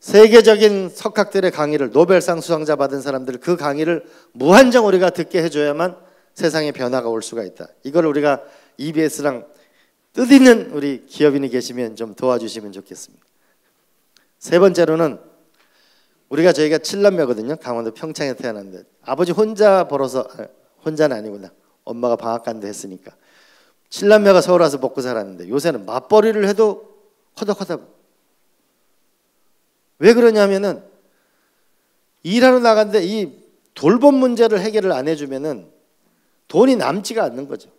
세계적인 석학들의 강의를 노벨상 수상자 받은 사람들 그 강의를 무한정 우리가 듣게 해줘야만 세상에 변화가 올 수가 있다. 이걸 우리가 EBS랑 뜻있는 우리 기업인이 계시면 좀 도와주시면 좋겠습니다. 세 번째로는 저희가 7남매거든요. 강원도 평창에 태어났는데 아버지 혼자 벌어서 혼자는 아니구나. 엄마가 방학 간다 했으니까 7남매가 서울 와서 먹고 살았는데 요새는 맞벌이를 해도 허덕허덕. 왜 그러냐면은 일하러 나갔는데 이 돌봄 문제를 해결을 안 해주면은 돈이 남지가 않는 거죠.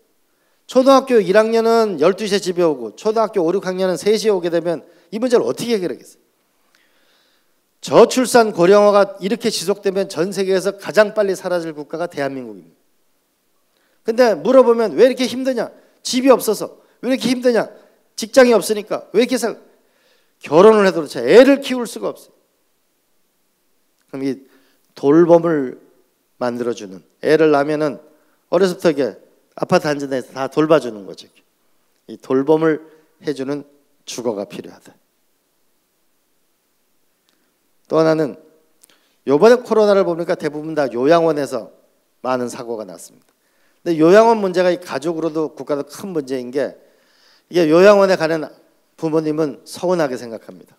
초등학교 1학년은 12시에 집에 오고 초등학교 5, 6학년은 3시에 오게 되면 이 문제를 어떻게 해결하겠어요? 저출산 고령화가 이렇게 지속되면 전 세계에서 가장 빨리 사라질 국가가 대한민국입니다. 근데 물어보면 왜 이렇게 힘드냐? 집이 없어서. 왜 이렇게 힘드냐? 직장이 없으니까. 왜 이렇게 결혼을 해도 그렇죠. 애를 키울 수가 없어요. 그럼 이 돌봄을 만들어주는 애를 낳으면은 어려서부터 이게 아파트 한 집에서 다 돌봐주는 거죠. 이 돌봄을 해주는 주거가 필요하다. 또 하나는 이번에 코로나를 보니까 대부분 다 요양원에서 많은 사고가 났습니다. 근데 요양원 문제가 이 가족으로도 국가도 큰 문제인 게 이게 요양원에 가는 부모님은 서운하게 생각합니다.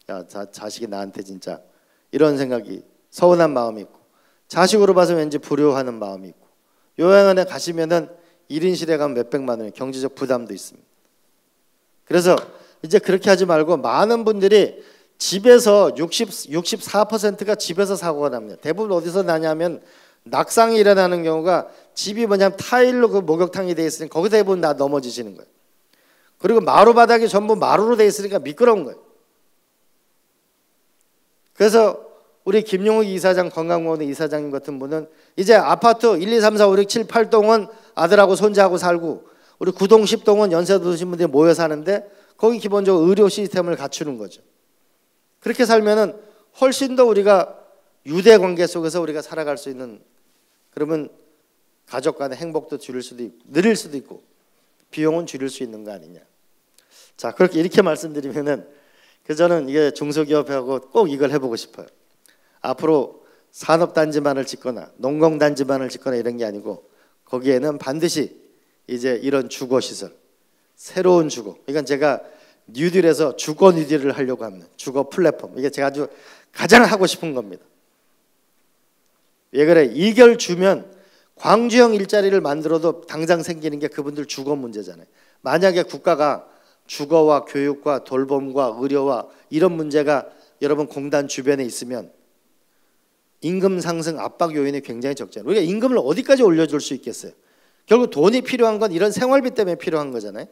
야, 자식이 나한테 진짜 이런 생각이 서운한 마음이 있고 자식으로 봐서 왠지 불효하는 마음이 있고 요양원에 가시면은 1인실에 가면 몇백만 원의 경제적 부담도 있습니다. 그래서 이제 그렇게 하지 말고 많은 분들이 집에서 64%가 집에서 사고가 납니다. 대부분 어디서 나냐면 낙상이 일어나는 경우가 집이 뭐냐면 타일로 그 목욕탕이 돼 있으니 거기서 대부분 다 넘어지시는 거예요. 그리고 마루 바닥이 전부 마루로 돼 있으니까 미끄러운 거예요. 그래서 우리 김용욱 이사장 건강공원의 이사장님 같은 분은 이제 아파트 1, 2, 3, 4, 5, 6, 7, 8동은 아들하고 손자하고 살고 우리 9동, 10동은 연세 드신 분들이 모여 사는데 거기 기본적으로 의료 시스템을 갖추는 거죠. 그렇게 살면은 훨씬 더 우리가 유대 관계 속에서 우리가 살아갈 수 있는, 그러면 가족 간의 행복도 줄일 수도 있고 늘릴 수도 있고 비용은 줄일 수 있는 거 아니냐. 자, 그렇게 이렇게 말씀드리면은 저는 이게 중소기업하고 꼭 이걸 해보고 싶어요. 앞으로 산업단지만을 짓거나 농공단지만을 짓거나 이런 게 아니고 거기에는 반드시 이제 이런 주거시설, 새로운 주거, 이건 제가 뉴딜에서 주거 뉴딜을 하려고 합니다. 주거 플랫폼, 이게 제가 아주 가장 하고 싶은 겁니다. 왜 그래? 이걸 주면 광주형 일자리를 만들어도 당장 생기는 게 그분들 주거 문제잖아요. 만약에 국가가 주거와 교육과 돌봄과 의료와 이런 문제가 여러분 공단 주변에 있으면 임금 상승 압박 요인이 굉장히 적잖아요. 우리가 임금을 어디까지 올려줄 수 있겠어요? 결국 돈이 필요한 건 이런 생활비 때문에 필요한 거잖아요.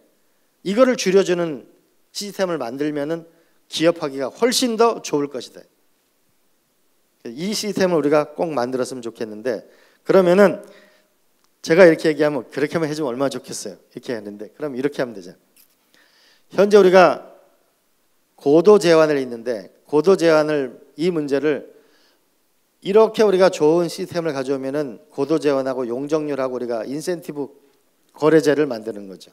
이거를 줄여주는 시스템을 만들면은 기업하기가 훨씬 더 좋을 것이다. 이 시스템을 우리가 꼭 만들었으면 좋겠는데, 그러면은 제가 이렇게 얘기하면 그렇게 하면 해주면 얼마나 좋겠어요. 이렇게 하는데 그럼 이렇게 하면 되죠. 현재 우리가 고도 제한을 있는데 고도 제한을, 이 문제를 이렇게 우리가 좋은 시스템을 가져오면은 고도 제한하고 용적률하고 우리가 인센티브 거래제를 만드는 거죠.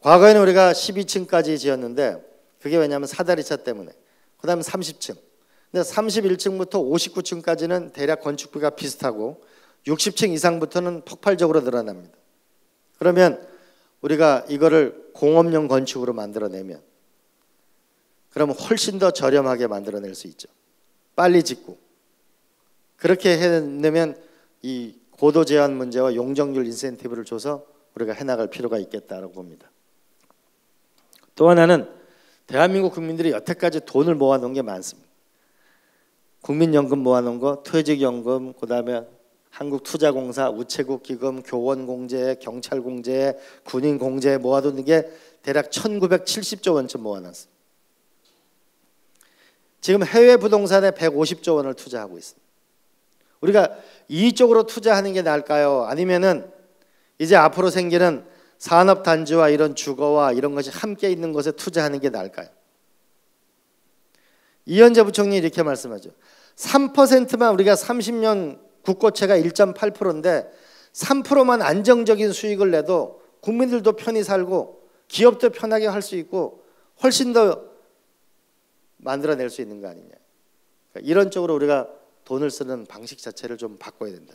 과거에는 우리가 12층까지 지었는데 그게 왜냐하면 사다리차 때문에, 그 다음에 30층, 근데 31층부터 59층까지는 대략 건축비가 비슷하고 60층 이상부터는 폭발적으로 늘어납니다. 그러면 우리가 이거를 공업용 건축으로 만들어내면 그러면 훨씬 더 저렴하게 만들어낼 수 있죠. 빨리 짓고. 그렇게 해내면 이 고도 제한 문제와 용적률 인센티브를 줘서 우리가 해나갈 필요가 있겠다라고 봅니다. 또 하나는 대한민국 국민들이 여태까지 돈을 모아놓은 게 많습니다. 국민연금 모아놓은 거, 퇴직연금, 그 다음에 한국투자공사, 우체국 기금, 교원공제, 경찰공제, 군인공제 모아두는 게 대략 1970조 원쯤 모아놨습니다. 지금 해외 부동산에 150조 원을 투자하고 있습니다. 우리가 이쪽으로 투자하는 게 나을까요? 아니면은 이제 앞으로 생기는 산업단지와 이런 주거와 이런 것이 함께 있는 것에 투자하는 게 나을까요? 이현재 부총리 이렇게 말씀하죠. 3%만 우리가 30년 국고채가 1.8%인데 3%만 안정적인 수익을 내도 국민들도 편히 살고 기업도 편하게 할 수 있고 훨씬 더 만들어낼 수 있는 거 아니냐. 그러니까 이런 쪽으로 우리가 돈을 쓰는 방식 자체를 좀 바꿔야 된다.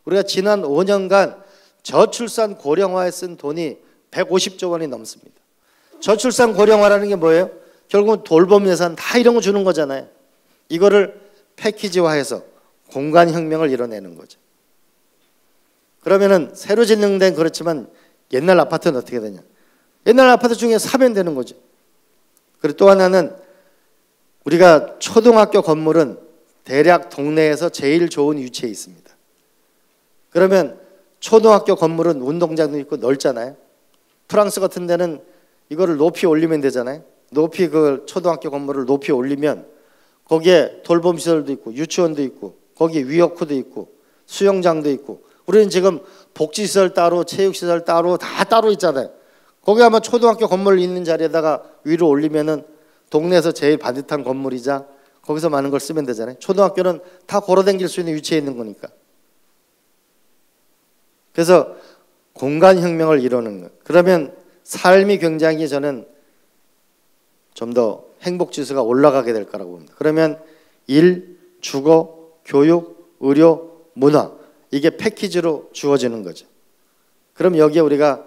우리가 지난 5년간 저출산 고령화에 쓴 돈이 150조 원이 넘습니다. 저출산 고령화라는 게 뭐예요? 결국은 돌봄 예산 다 이런 거 주는 거잖아요. 이거를 패키지화해서 공간혁명을 이뤄내는 거죠. 그러면은 새로 짓는 데는 그렇지만 옛날 아파트는 어떻게 되냐? 옛날 아파트 중에 사면 되는 거죠. 그리고 또 하나는 우리가 초등학교 건물은 대략 동네에서 제일 좋은 위치에 있습니다. 그러면 초등학교 건물은 운동장도 있고 넓잖아요. 프랑스 같은 데는 이거를 높이 올리면 되잖아요. 높이 그 초등학교 건물을 높이 올리면 거기에 돌봄 시설도 있고 유치원도 있고 거기 위워크도 있고 수영장도 있고, 우리는 지금 복지시설 따로 체육시설 따로 다 따로 있잖아요. 거기 아마 초등학교 건물 있는 자리에다가 위로 올리면은 동네에서 제일 반듯한 건물이자 거기서 많은 걸 쓰면 되잖아요. 초등학교는 다 걸어다닐 수 있는 위치에 있는 거니까. 그래서 공간혁명을 이루는 것. 그러면 삶이 굉장히 저는 좀 더 행복 지수가 올라가게 될 거라고 봅니다. 그러면 일, 주거, 교육, 의료, 문화 이게 패키지로 주어지는 거죠. 그럼 여기에 우리가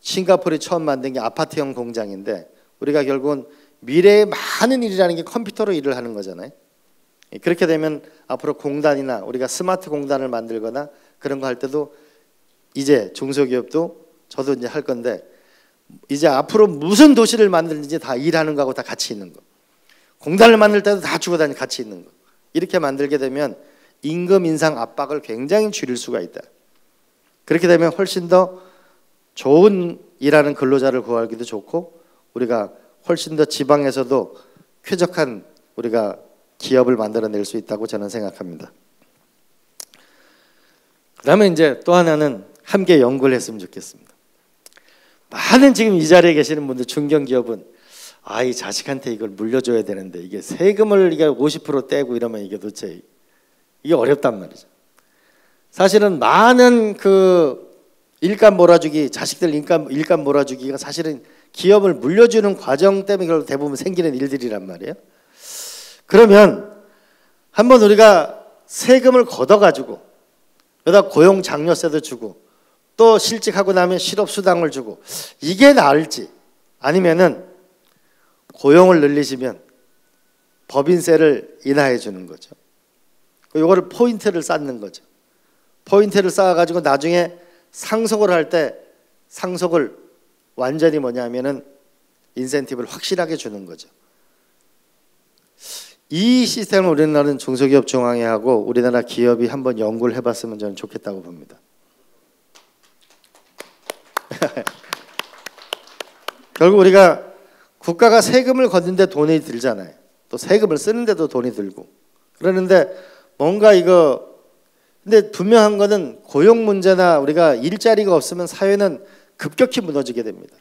싱가포르이 처음 만든 게 아파트형 공장인데 우리가 결국은 미래의 많은 일이라는 게 컴퓨터로 일을 하는 거잖아요. 그렇게 되면 앞으로 공단이나 우리가 스마트 공단을 만들거나 그런 거 할 때도 이제 중소기업도 저도 이제 할 건데 이제 앞으로 무슨 도시를 만들든지 다 일하는 거하고 다 같이 있는 거. 공단을 만들 때도 다 주고 다니는 같이 있는 거. 이렇게 만들게 되면 임금 인상 압박을 굉장히 줄일 수가 있다. 그렇게 되면 훨씬 더 좋은 일하는 근로자를 구하기도 좋고 우리가 훨씬 더 지방에서도 쾌적한 우리가 기업을 만들어낼 수 있다고 저는 생각합니다. 그다음에 이제 또 하나는 함께 연구를 했으면 좋겠습니다. 많은 지금 이 자리에 계시는 분들 중견기업은 이 자식한테 이걸 물려줘야 되는데 이게 세금을 이게 50% 떼고 이러면 이게 도대체 이게 어렵단 말이죠. 사실은 많은 그 일감 몰아주기 자식들 일감 몰아주기가 사실은 기업을 물려주는 과정 때문에 결국 대부분 생기는 일들이란 말이에요. 그러면 한번 우리가 세금을 걷어가지고 여기다 고용 장려세도 주고 또 실직하고 나면 실업수당을 주고 이게 나을지 아니면은 고용을 늘리시면 법인세를 인하해 주는 거죠. 이거를 포인트를 쌓는 거죠. 포인트를 쌓아가지고 나중에 상속을 할 때 상속을 완전히 뭐냐면은 인센티브를 확실하게 주는 거죠. 이 시스템을 우리나라는 중소기업 중앙회하고 우리나라 기업이 한번 연구를 해봤으면 저는 좋겠다고 봅니다. 결국 우리가 국가가 세금을 걷는데 돈이 들잖아요. 또 세금을 쓰는데도 돈이 들고 그러는데 뭔가 이거 근데 분명한 거는 고용 문제나 우리가 일자리가 없으면 사회는 급격히 무너지게 됩니다.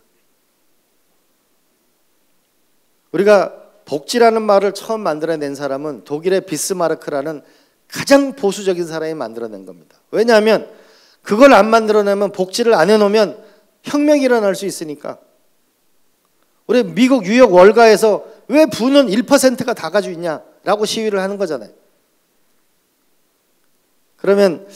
우리가 복지라는 말을 처음 만들어낸 사람은 독일의 비스마르크라는 가장 보수적인 사람이 만들어낸 겁니다. 왜냐하면 그걸 안 만들어내면 복지를 안 해놓으면 혁명이 일어날 수 있으니까. 우리 미국 뉴욕 월가에서 왜 부는 1%가 다 가지고 있냐라고 시위를 하는 거잖아요. 그러면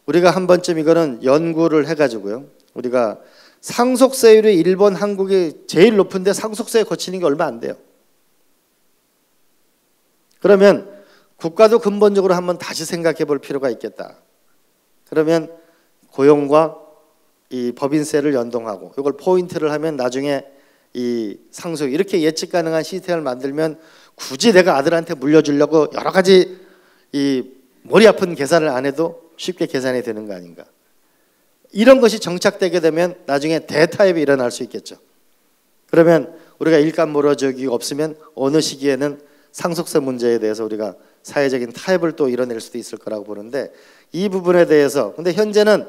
우리가 한 번쯤 이거는 연구를 해가지고요. 우리가 상속세율이 일본, 한국이 제일 높은데 상속세에 거치는 게 얼마 안 돼요. 그러면 국가도 근본적으로 한번 다시 생각해 볼 필요가 있겠다. 그러면 고용과 이 법인세를 연동하고 이걸 포인트를 하면 나중에 이 상속 이렇게 예측 가능한 시스템을 만들면 굳이 내가 아들한테 물려주려고 여러 가지 이 머리 아픈 계산을 안 해도 쉽게 계산이 되는 거 아닌가. 이런 것이 정착되게 되면 나중에 대타협이 일어날 수 있겠죠. 그러면 우리가 일감 몰아주기가 없으면 어느 시기에는 상속세 문제에 대해서 우리가 사회적인 타협을 또 이뤄낼 수도 있을 거라고 보는데 이 부분에 대해서 근데 현재는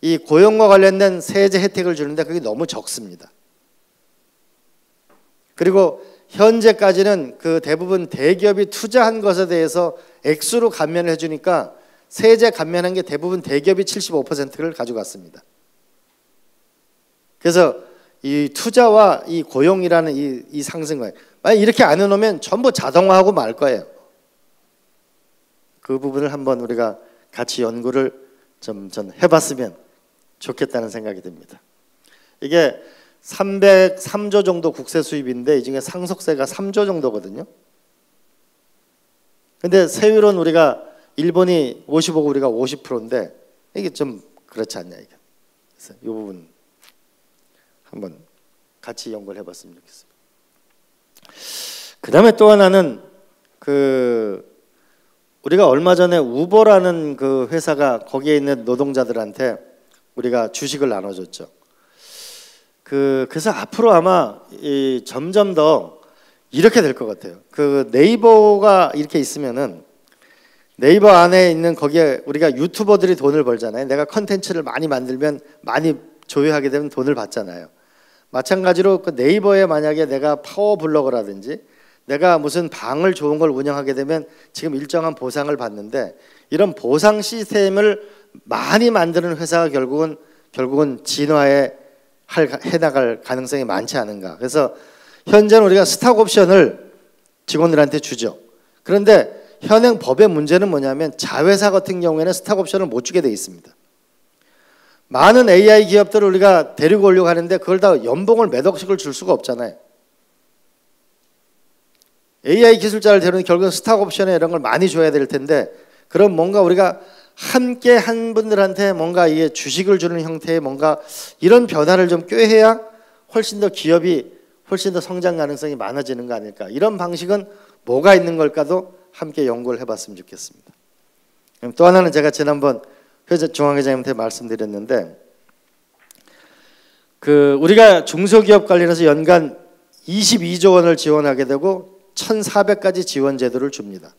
이 고용과 관련된 세제 혜택을 주는데 그게 너무 적습니다. 그리고 현재까지는 그 대부분 대기업이 투자한 것에 대해서 액수로 감면을 해주니까 세제 감면한 게 대부분 대기업이 75%를 가져갔습니다. 그래서 이 투자와 이 고용이라는 이 상승을 만약 이렇게 안 해놓으면 전부 자동화하고 말 거예요. 그 부분을 한번 우리가 같이 연구를 좀 해봤으면 좋겠다는 생각이 듭니다. 이게 303조 정도 국세 수입인데 이 중에 상속세가 3조 정도거든요. 근데 세율은 우리가 일본이 55고 우리가 50%인데 이게 좀 그렇지 않냐 이게. 그래서 이 부분 한번 같이 연구를 해봤으면 좋겠습니다. 그 다음에 또 하나는 그 우리가 얼마 전에 우버라는 그 회사가 거기에 있는 노동자들한테 우리가 주식을 나눠줬죠. 그래서 앞으로 아마 점점 더 이렇게 될 것 같아요. 그 네이버가 이렇게 있으면은 네이버 안에 있는 거기에 우리가 유튜버들이 돈을 벌잖아요. 내가 컨텐츠를 많이 만들면 많이 조회하게 되면 돈을 받잖아요. 마찬가지로 그 네이버에 만약에 내가 파워블로거라든지 내가 무슨 방을 좋은 걸 운영하게 되면 지금 일정한 보상을 받는데 이런 보상 시스템을 많이 만드는 회사가 결국은 진화해 나갈 가능성이 많지 않은가. 그래서 현재는 우리가 스탁 옵션을 직원들한테 주죠. 그런데 현행 법의 문제는 뭐냐면 자회사 같은 경우에는 스탁 옵션을 못 주게 돼 있습니다. 많은 AI 기업들을 우리가 데리고 오려고 하는데 그걸 다 연봉을 몇 억씩을 줄 수가 없잖아요. AI 기술자를 데려오는 결국은 스탁 옵션에 이런 걸 많이 줘야 될 텐데, 그럼 뭔가 우리가 함께 한 분들한테 뭔가 이게 주식을 주는 형태의 뭔가 이런 변화를 좀 꾀해야 훨씬 더 기업이 훨씬 더 성장 가능성이 많아지는 거 아닐까. 이런 방식은 뭐가 있는 걸까도 함께 연구를 해봤으면 좋겠습니다. 또 하나는 제가 지난번 중앙회장님한테 말씀드렸는데, 우리가 중소기업 관련해서 연간 22조 원을 지원하게 되고 1,400가지 지원 제도를 줍니다.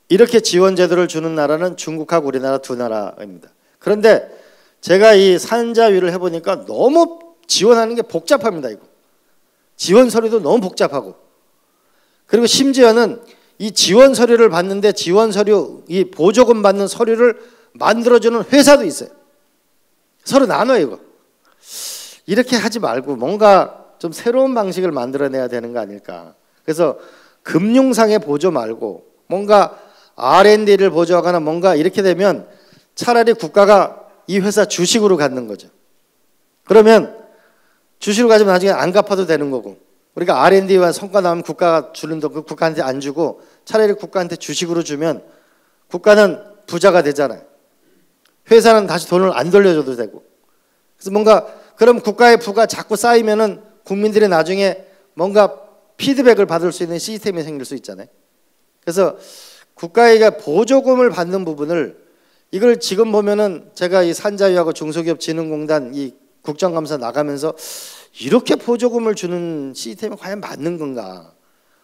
이렇게 지원 제도를 주는 나라는 중국하고 우리나라 두 나라입니다. 그런데 제가 이 산자위를 해보니까 너무 지원하는 게 복잡합니다. 이거 지원 서류도 너무 복잡하고, 그리고 심지어는 이 지원 서류를 받는데 지원 서류, 이 보조금 받는 서류를 만들어주는 회사도 있어요. 서로 나눠요. 이거 이렇게 하지 말고 뭔가 좀 새로운 방식을 만들어내야 되는 거 아닐까. 그래서 금융상의 보조 말고 뭔가 R&D를 보조하거나 뭔가 이렇게 되면 차라리 국가가 이 회사 주식으로 갖는 거죠. 그러면 주식으로 가지면 나중에 안 갚아도 되는 거고, 우리가 R&D와 성과 나오면 국가가 주는 돈 국가한테 안 주고 차라리 국가한테 주식으로 주면 국가는 부자가 되잖아요. 회사는 다시 돈을 안 돌려줘도 되고. 그래서 뭔가 그럼 국가의 부가 자꾸 쌓이면은 국민들이 나중에 뭔가 피드백을 받을 수 있는 시스템이 생길 수 있잖아요. 그래서 국가에게 보조금을 받는 부분을, 이걸 지금 보면은 제가 이 산자위하고 중소기업진흥공단 이 국정감사 나가면서 이렇게 보조금을 주는 시스템이 과연 맞는 건가,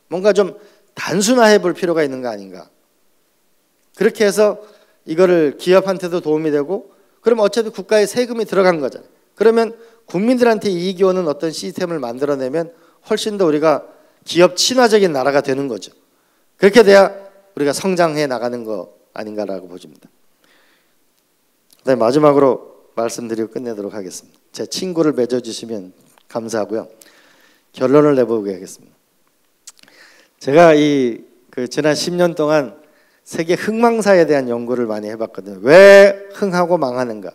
뭔가 좀 단순화해 볼 필요가 있는 거 아닌가. 그렇게 해서 이거를 기업한테도 도움이 되고, 그럼 어차피 국가에 세금이 들어간 거잖아요. 그러면 국민들한테 이익이 오는 어떤 시스템을 만들어내면 훨씬 더 우리가 기업 친화적인 나라가 되는 거죠. 그렇게 돼야 우리가 성장해 나가는 거 아닌가라고 보십니다. 그다음에 마지막으로 말씀드리고 끝내도록 하겠습니다. 제 친구를 맺어주시면 감사하고요. 결론을 내보게 하겠습니다. 제가 지난 10년 동안 세계 흥망사에 대한 연구를 많이 해봤거든요. 왜 흥하고 망하는가?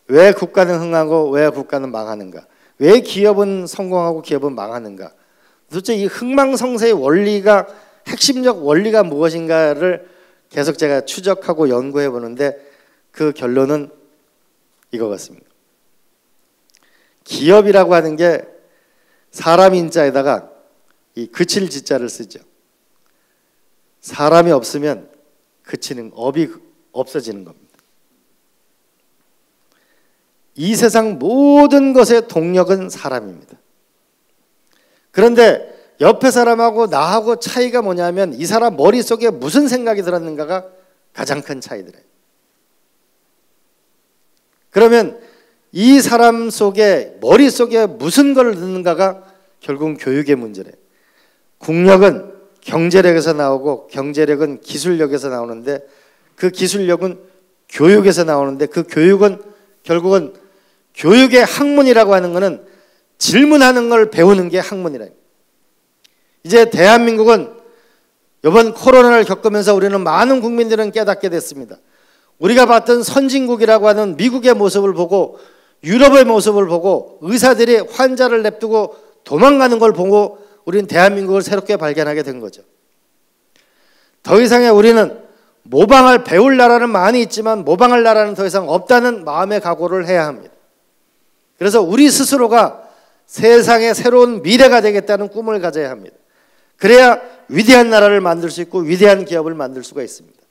왜 국가는 흥하고 왜 국가는 망하는가? 왜 기업은 성공하고 기업은 망하는가? 도대체 이 흥망성쇠의 원리가, 핵심적 원리가 무엇인가를 계속 제가 추적하고 연구해 보는데 그 결론은 이거 같습니다. 기업이라고 하는 게 사람 인자에다가 이 그칠 지자를 쓰죠. 사람이 없으면 그치는 업이 없어지는 겁니다. 이 세상 모든 것의 동력은 사람입니다. 그런데 옆에 사람하고 나하고 차이가 뭐냐면 이 사람 머릿속에 무슨 생각이 들었는가가 가장 큰 차이들이에요. 그러면 이 사람 속에 머릿속에 무슨 걸 넣는가가 결국은 교육의 문제래요. 국력은 경제력에서 나오고 경제력은 기술력에서 나오는데 그 기술력은 교육에서 나오는데 그 교육은 결국은 교육의 학문이라고 하는 것은 질문하는 걸 배우는 게 학문이래요. 이제 대한민국은 이번 코로나를 겪으면서 우리는 많은 국민들은 깨닫게 됐습니다. 우리가 봤던 선진국이라고 하는 미국의 모습을 보고 유럽의 모습을 보고 의사들이 환자를 냅두고 도망가는 걸 보고 우리는 대한민국을 새롭게 발견하게 된 거죠. 더 이상의 우리는 모방할 배울 나라는 많이 있지만 모방할 나라는 더 이상 없다는 마음의 각오를 해야 합니다. 그래서 우리 스스로가 세상의 새로운 미래가 되겠다는 꿈을 가져야 합니다. 그래야 위대한 나라를 만들 수 있고 위대한 기업을 만들 수가 있습니다.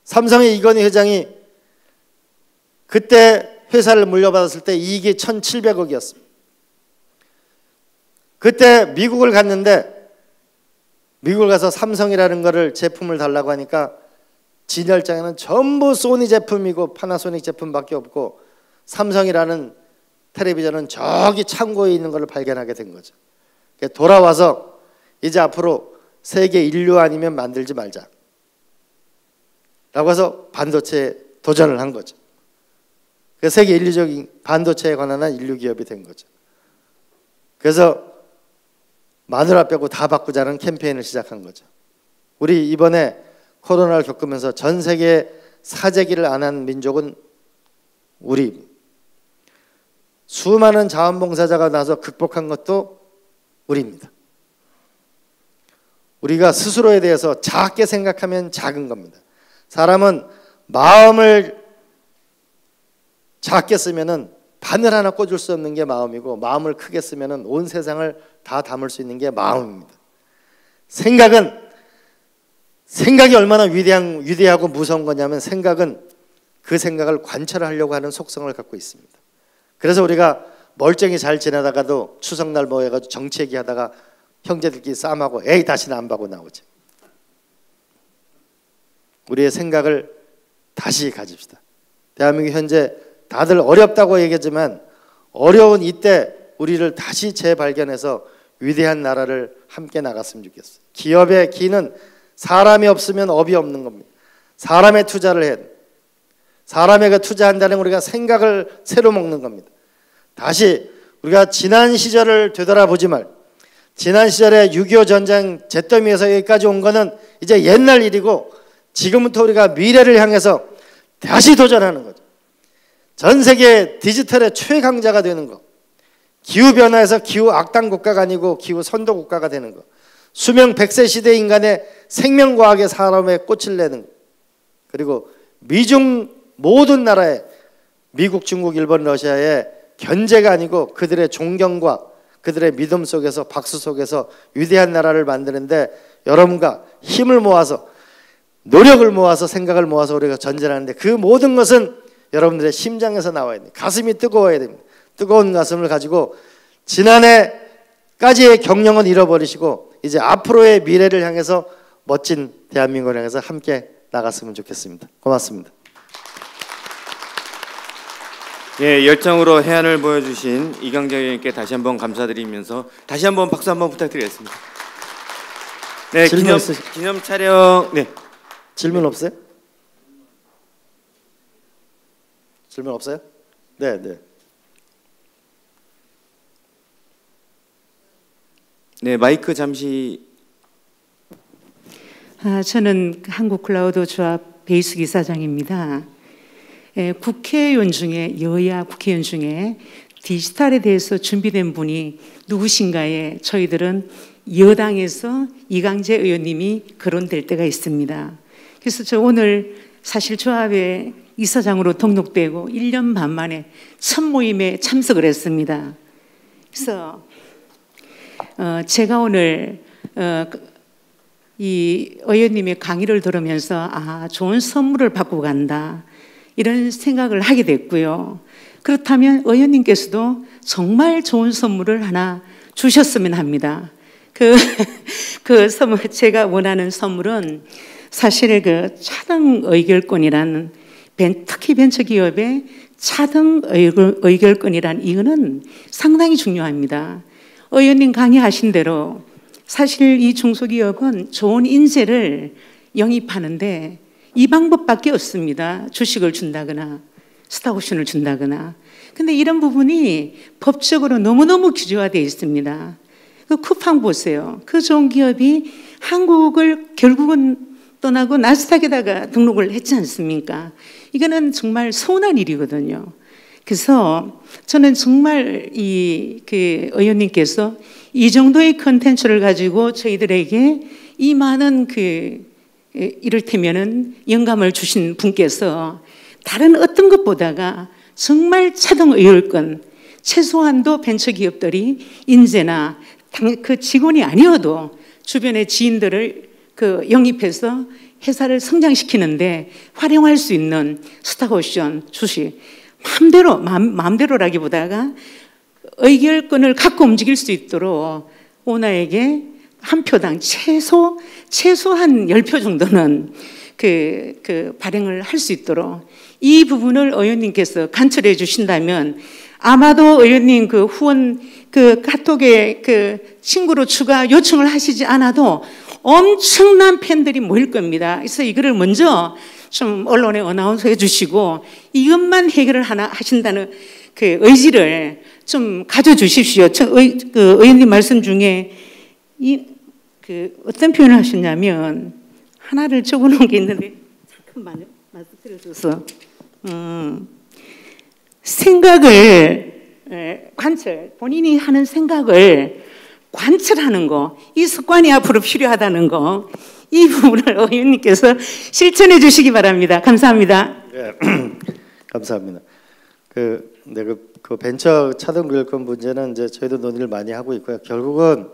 삼성의 이건희 회장이 그때 회사를 물려받았을 때 이익이 1,700억이었습니다. 그때 미국을 갔는데 미국을 가서 삼성이라는 거를 제품을 달라고 하니까 진열장에는 전부 소니 제품이고 파나소닉 제품밖에 없고 삼성이라는 텔레비전은 저기 창고에 있는 것을 발견하게 된 거죠. 돌아와서 이제 앞으로 세계 인류 아니면 만들지 말자 라고 해서 반도체에 도전을 한 거죠. 세계 인류적인 반도체에 관한 인류 기업이 된 거죠. 그래서 마누라 빼고 다 바꾸자는 캠페인을 시작한 거죠. 우리 이번에 코로나를 겪으면서 전 세계 사재기를 안 한 민족은 우리. 수많은 자원봉사자가 나서 극복한 것도 우리입니다. 우리가 스스로에 대해서 작게 생각하면 작은 겁니다. 사람은 마음을 작게 쓰면은 바늘 하나 꽂을 수 없는 게 마음이고, 마음을 크게 쓰면은 온 세상을 다 담을 수 있는 게 마음입니다. 생각이 얼마나 위대하고 무서운 거냐면, 생각은 그 생각을 관철하려고 하는 속성을 갖고 있습니다. 그래서 우리가 멀쩡히 잘 지내다가도 추석날 모여가지고 정치 얘기하다가 형제들끼리 싸움하고 에이 다시는 안 봐고 나오죠. 우리의 생각을 다시 가집시다. 대한민국 현재 다들 어렵다고 얘기하지만, 어려운 이때 우리를 다시 재발견해서 위대한 나라를 함께 나갔으면 좋겠어요. 기업의 기는 사람이 없으면 업이 없는 겁니다. 사람에 투자를 해야 돼요. 사람에게 투자한다는 우리가 생각을 새로 먹는 겁니다. 다시 우리가 지난 시절을 되돌아보지 말고, 지난 시절에 6.25 전쟁 잿더미에서 여기까지 온 거는 이제 옛날 일이고, 지금부터 우리가 미래를 향해서 다시 도전하는 거죠. 전 세계 디지털의 최강자가 되는 거, 기후변화에서 기후 악당 국가가 아니고 기후 선도 국가가 되는 거, 수명 100세 시대 인간의 생명과학의 사람의 꽃을 내는 거, 그리고 미중 모든 나라의 미국, 중국, 일본, 러시아의 견제가 아니고 그들의 존경과 그들의 믿음 속에서, 박수 속에서 위대한 나라를 만드는데 여러분과 힘을 모아서, 노력을 모아서, 생각을 모아서 우리가 전진하는데, 그 모든 것은 여러분들의 심장에서 나와야 됩니다. 가슴이 뜨거워야 됩니다. 뜨거운 가슴을 가지고 지난해까지의 경력은 잃어버리시고 이제 앞으로의 미래를 향해서 멋진 대한민국을 향해서 함께 나갔으면 좋겠습니다. 고맙습니다. 예, 열정으로 해안을 보여주신 이광재 의원님께 다시 한번 감사드리면서 다시 한번 박수 한번 부탁드리겠습니다. 네, 기념 촬영. 네, 질문 없어요? 질문 없어요? 네, 네. 네, 마이크 잠시. 저는 한국클라우드조합 베이스 이사장입니다. 국회의원 중에, 여야 국회의원 중에 디지털에 대해서 준비된 분이 누구신가에 저희들은 여당에서 이광재 의원님이 거론될 때가 있습니다. 그래서 저 오늘 사실 조합의 이사장으로 등록되고 1년 반 만에 첫 모임에 참석을 했습니다. 그래서 제가 오늘 이 의원님의 강의를 들으면서 좋은 선물을 받고 간다, 이런 생각을 하게 됐고요. 그렇다면 의원님께서도 정말 좋은 선물을 하나 주셨으면 합니다. 그 선물, 제가 원하는 선물은 사실 그 차등 의결권이라는, 특히 벤처기업의 차등 의결권이란, 이거는 상당히 중요합니다. 의원님 강의하신 대로 사실 이 중소기업은 좋은 인재를 영입하는데 이 방법밖에 없습니다. 주식을 준다거나 스톡옵션을 준다거나. 근데 이런 부분이 법적으로 너무너무 규제화되어 있습니다. 그 쿠팡 보세요. 그 좋은 기업이 한국을 결국은 떠나고 나스닥에다가 등록을 했지 않습니까? 이거는 정말 서운한 일이거든요. 그래서 저는 정말 그 의원님께서 이 정도의 컨텐츠를 가지고 저희들에게 이 많은 이를테면은 영감을 주신 분께서 다른 어떤 것보다가 정말 차등 의결권, 최소한도 벤처기업들이 인재나 그 직원이 아니어도 주변의 지인들을 영입해서 회사를 성장시키는데 활용할 수 있는 스톡옵션, 주식, 마음대로라기보다가 의결권을 갖고 움직일 수 있도록 오너에게 한 표당 최소한 10표 정도는 발행을 할 수 있도록 이 부분을 의원님께서 간철해 주신다면, 아마도 의원님 후원 카톡에 친구로 추가 요청을 하시지 않아도 엄청난 팬들이 모일 겁니다. 그래서 이거를 먼저 좀 언론에 어나운서 해주시고 이것만 해결을 하신다는 그 의지를 좀 가져주십시오. 그 의원님 말씀 중에 어떤 표현을 하셨냐면 하나를 적어놓은 게 있는데 잠깐만요. 말씀드려줘서 생각을 본인이 하는 생각을 관찰하는 거, 이 습관이 앞으로 필요하다는 거, 이 부분을 의원님께서 실천해 주시기 바랍니다. 감사합니다. 네, 감사합니다. 그 벤처 차등 교육권 문제는 이제 저희도 논의를 많이 하고 있고요. 결국은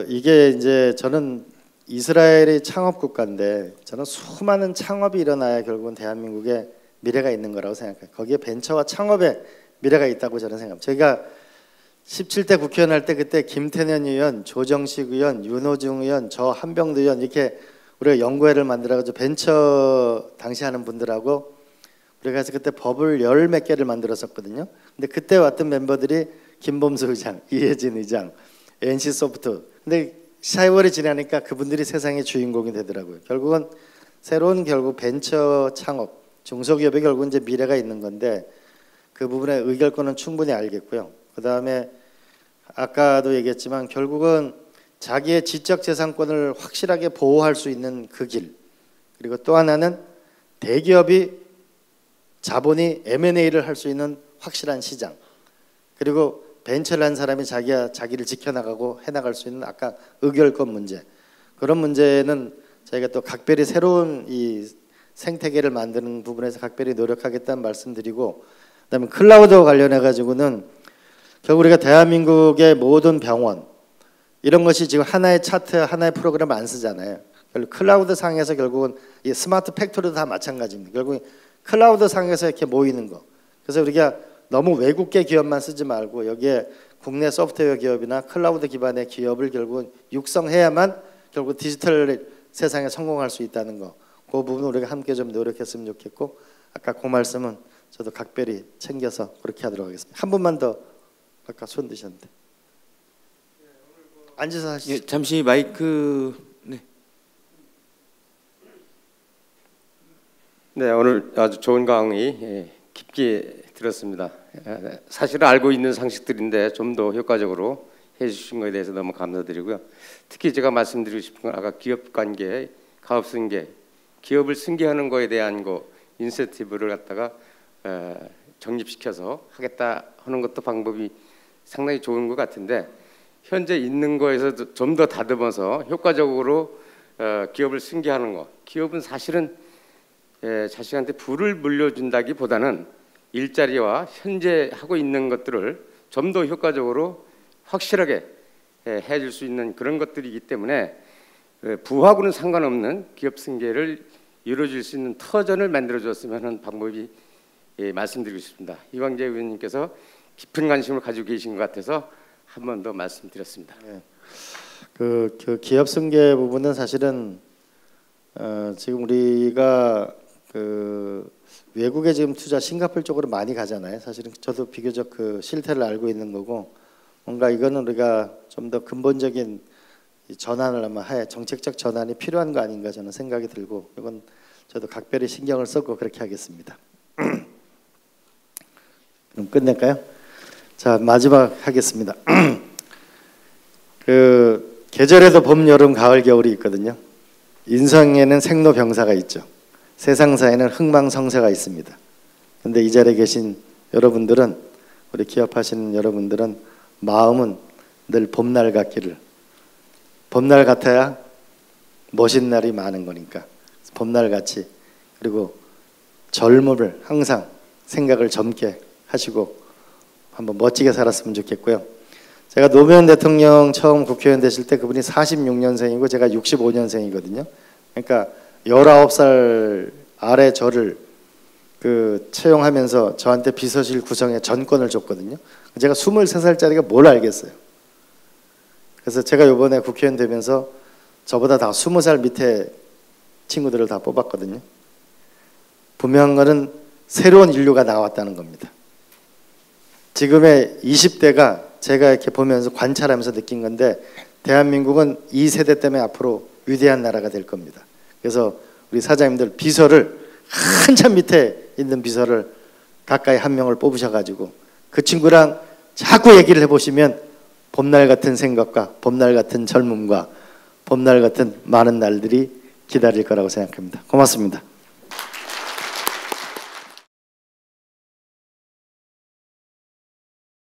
이게 이제 저는 이스라엘이 창업 국가인데 저는 수많은 창업이 일어나야 결국은 대한민국에 미래가 있는 거라고 생각해요. 거기에 벤처와 창업에 미래가 있다고 저는 생각합니다. 저희가 17대 국회의원 할 때 그때 김태년 의원, 조정식 의원, 윤호중 의원, 저 한병도 의원 이렇게 우리가 연구회를 만들어가지고 벤처 당시 하는 분들하고 우리가 해서 그때 법을 10몇 개를 만들었었거든요. 근데 그때 왔던 멤버들이 김범수 의장, 이혜진 의장, NC소프트. 근데 세월이 지나니까 그분들이 세상의 주인공이 되더라고요. 결국은 새로운 결국 벤처 창업, 중소기업에 결국 이제 미래가 있는 건데 그 부분의 의결권은 충분히 알겠고요. 그 다음에 아까도 얘기했지만 결국은 자기의 지적재산권을 확실하게 보호할 수 있는 그 길, 그리고 또 하나는 대기업이 자본이 M&A를 할 수 있는 확실한 시장, 그리고 벤처를 한 사람이 자기를 지켜나가고 해나갈 수 있는 아까 의결권 문제, 그런 문제는 저희가 또 각별히 새로운 이 생태계를 만드는 부분에서 각별히 노력하겠다는 말씀드리고, 그다음에 클라우드와 관련해 가지고는 결국 우리가 대한민국의 모든 병원 이런 것이 지금 하나의 차트, 하나의 프로그램을 안 쓰잖아요. 클라우드 상에서 결국은 이 스마트 팩토리도 다 마찬가지입니다. 결국 클라우드 상에서 이렇게 모이는 거. 그래서 우리가 너무 외국계 기업만 쓰지 말고 여기에 국내 소프트웨어 기업이나 클라우드 기반의 기업을 결국은 육성해야만 결국 디지털 세상에 성공할 수 있다는 거. 그 부분 우리가 함께 좀 노력했으면 좋겠고, 아까 그 말씀은 저도 각별히 챙겨서 그렇게 하도록 하겠습니다. 한 분만 더 아까 손 드셨는데 앉아서 하시죠. 예, 잠시 마이크. 네, 오늘 아주 좋은 강의 깊게 들었습니다. 사실 알고 있는 상식들인데 좀 더 효과적으로 해주신 것에 대해서 너무 감사드리고요. 특히 제가 말씀드리고 싶은 건 아까 기업 관계, 가업 승계, 기업을 승계하는 거에 대한 인센티브를 갖다가 정립시켜서 하겠다 하는 것도 방법이 상당히 좋은 것 같은데, 현재 있는 거에서 좀 더 다듬어서 효과적으로 기업을 승계하는 거, 기업은 사실은 자식한테 부를 물려준다기보다는 일자리와 현재 하고 있는 것들을 좀 더 효과적으로 확실하게 해줄 수 있는 그런 것들이기 때문에 부하고는 상관없는 기업 승계를 이루어질 수 있는 터전을 만들어줬으면 하는 방법이 말씀드리고 싶습니다. 이광재 의원님께서 깊은 관심을 가지고 계신 것 같아서 한 번 더 말씀드렸습니다. 네. 그 기업 승계 부분은 사실은 지금 우리가 외국에 지금 투자 싱가포르 쪽으로 많이 가잖아요. 사실은 저도 비교적 그 실태를 알고 있는 거고, 뭔가 이거는 우리가 좀 더 근본적인 전환을 아마 정책적 전환이 필요한 거 아닌가 저는 생각이 들고, 이건 저도 각별히 신경을 썼고 그렇게 하겠습니다. 그럼 끝낼까요? 자, 마지막 하겠습니다. 그 계절에도 봄, 여름, 가을, 겨울이 있거든요. 인생에는 생로병사가 있죠. 세상사에는 흥망성쇠가 있습니다. 근데 이 자리에 계신 여러분들은, 우리 기업하시는 여러분들은 마음은 늘 봄날 같기를, 봄날 같아야 멋진 날이 많은 거니까 봄날 같이, 그리고 젊음을 항상 생각을 젊게 하시고 한번 멋지게 살았으면 좋겠고요. 제가 노무현 대통령 처음 국회의원 되실 때 그분이 46년생이고 제가 65년생이거든요. 그러니까 19살 아래 저를 채용하면서 저한테 비서실 구성에 전권을 줬거든요. 제가 23살짜리가 뭘 알겠어요. 그래서 제가 이번에 국회의원 되면서 저보다 다 20살 밑에 친구들을 다 뽑았거든요. 분명한 거는 새로운 인류가 나왔다는 겁니다. 지금의 20대가 제가 이렇게 보면서 관찰하면서 느낀 건데, 대한민국은 이 세대 때문에 앞으로 위대한 나라가 될 겁니다. 그래서 우리 사장님들 비서를 한참 밑에 있는 비서를 가까이 한 명을 뽑으셔가지고 그 친구랑 자꾸 얘기를 해보시면 봄날 같은 생각과 봄날 같은 젊음과 봄날 같은 많은 날들이 기다릴 거라고 생각합니다. 고맙습니다.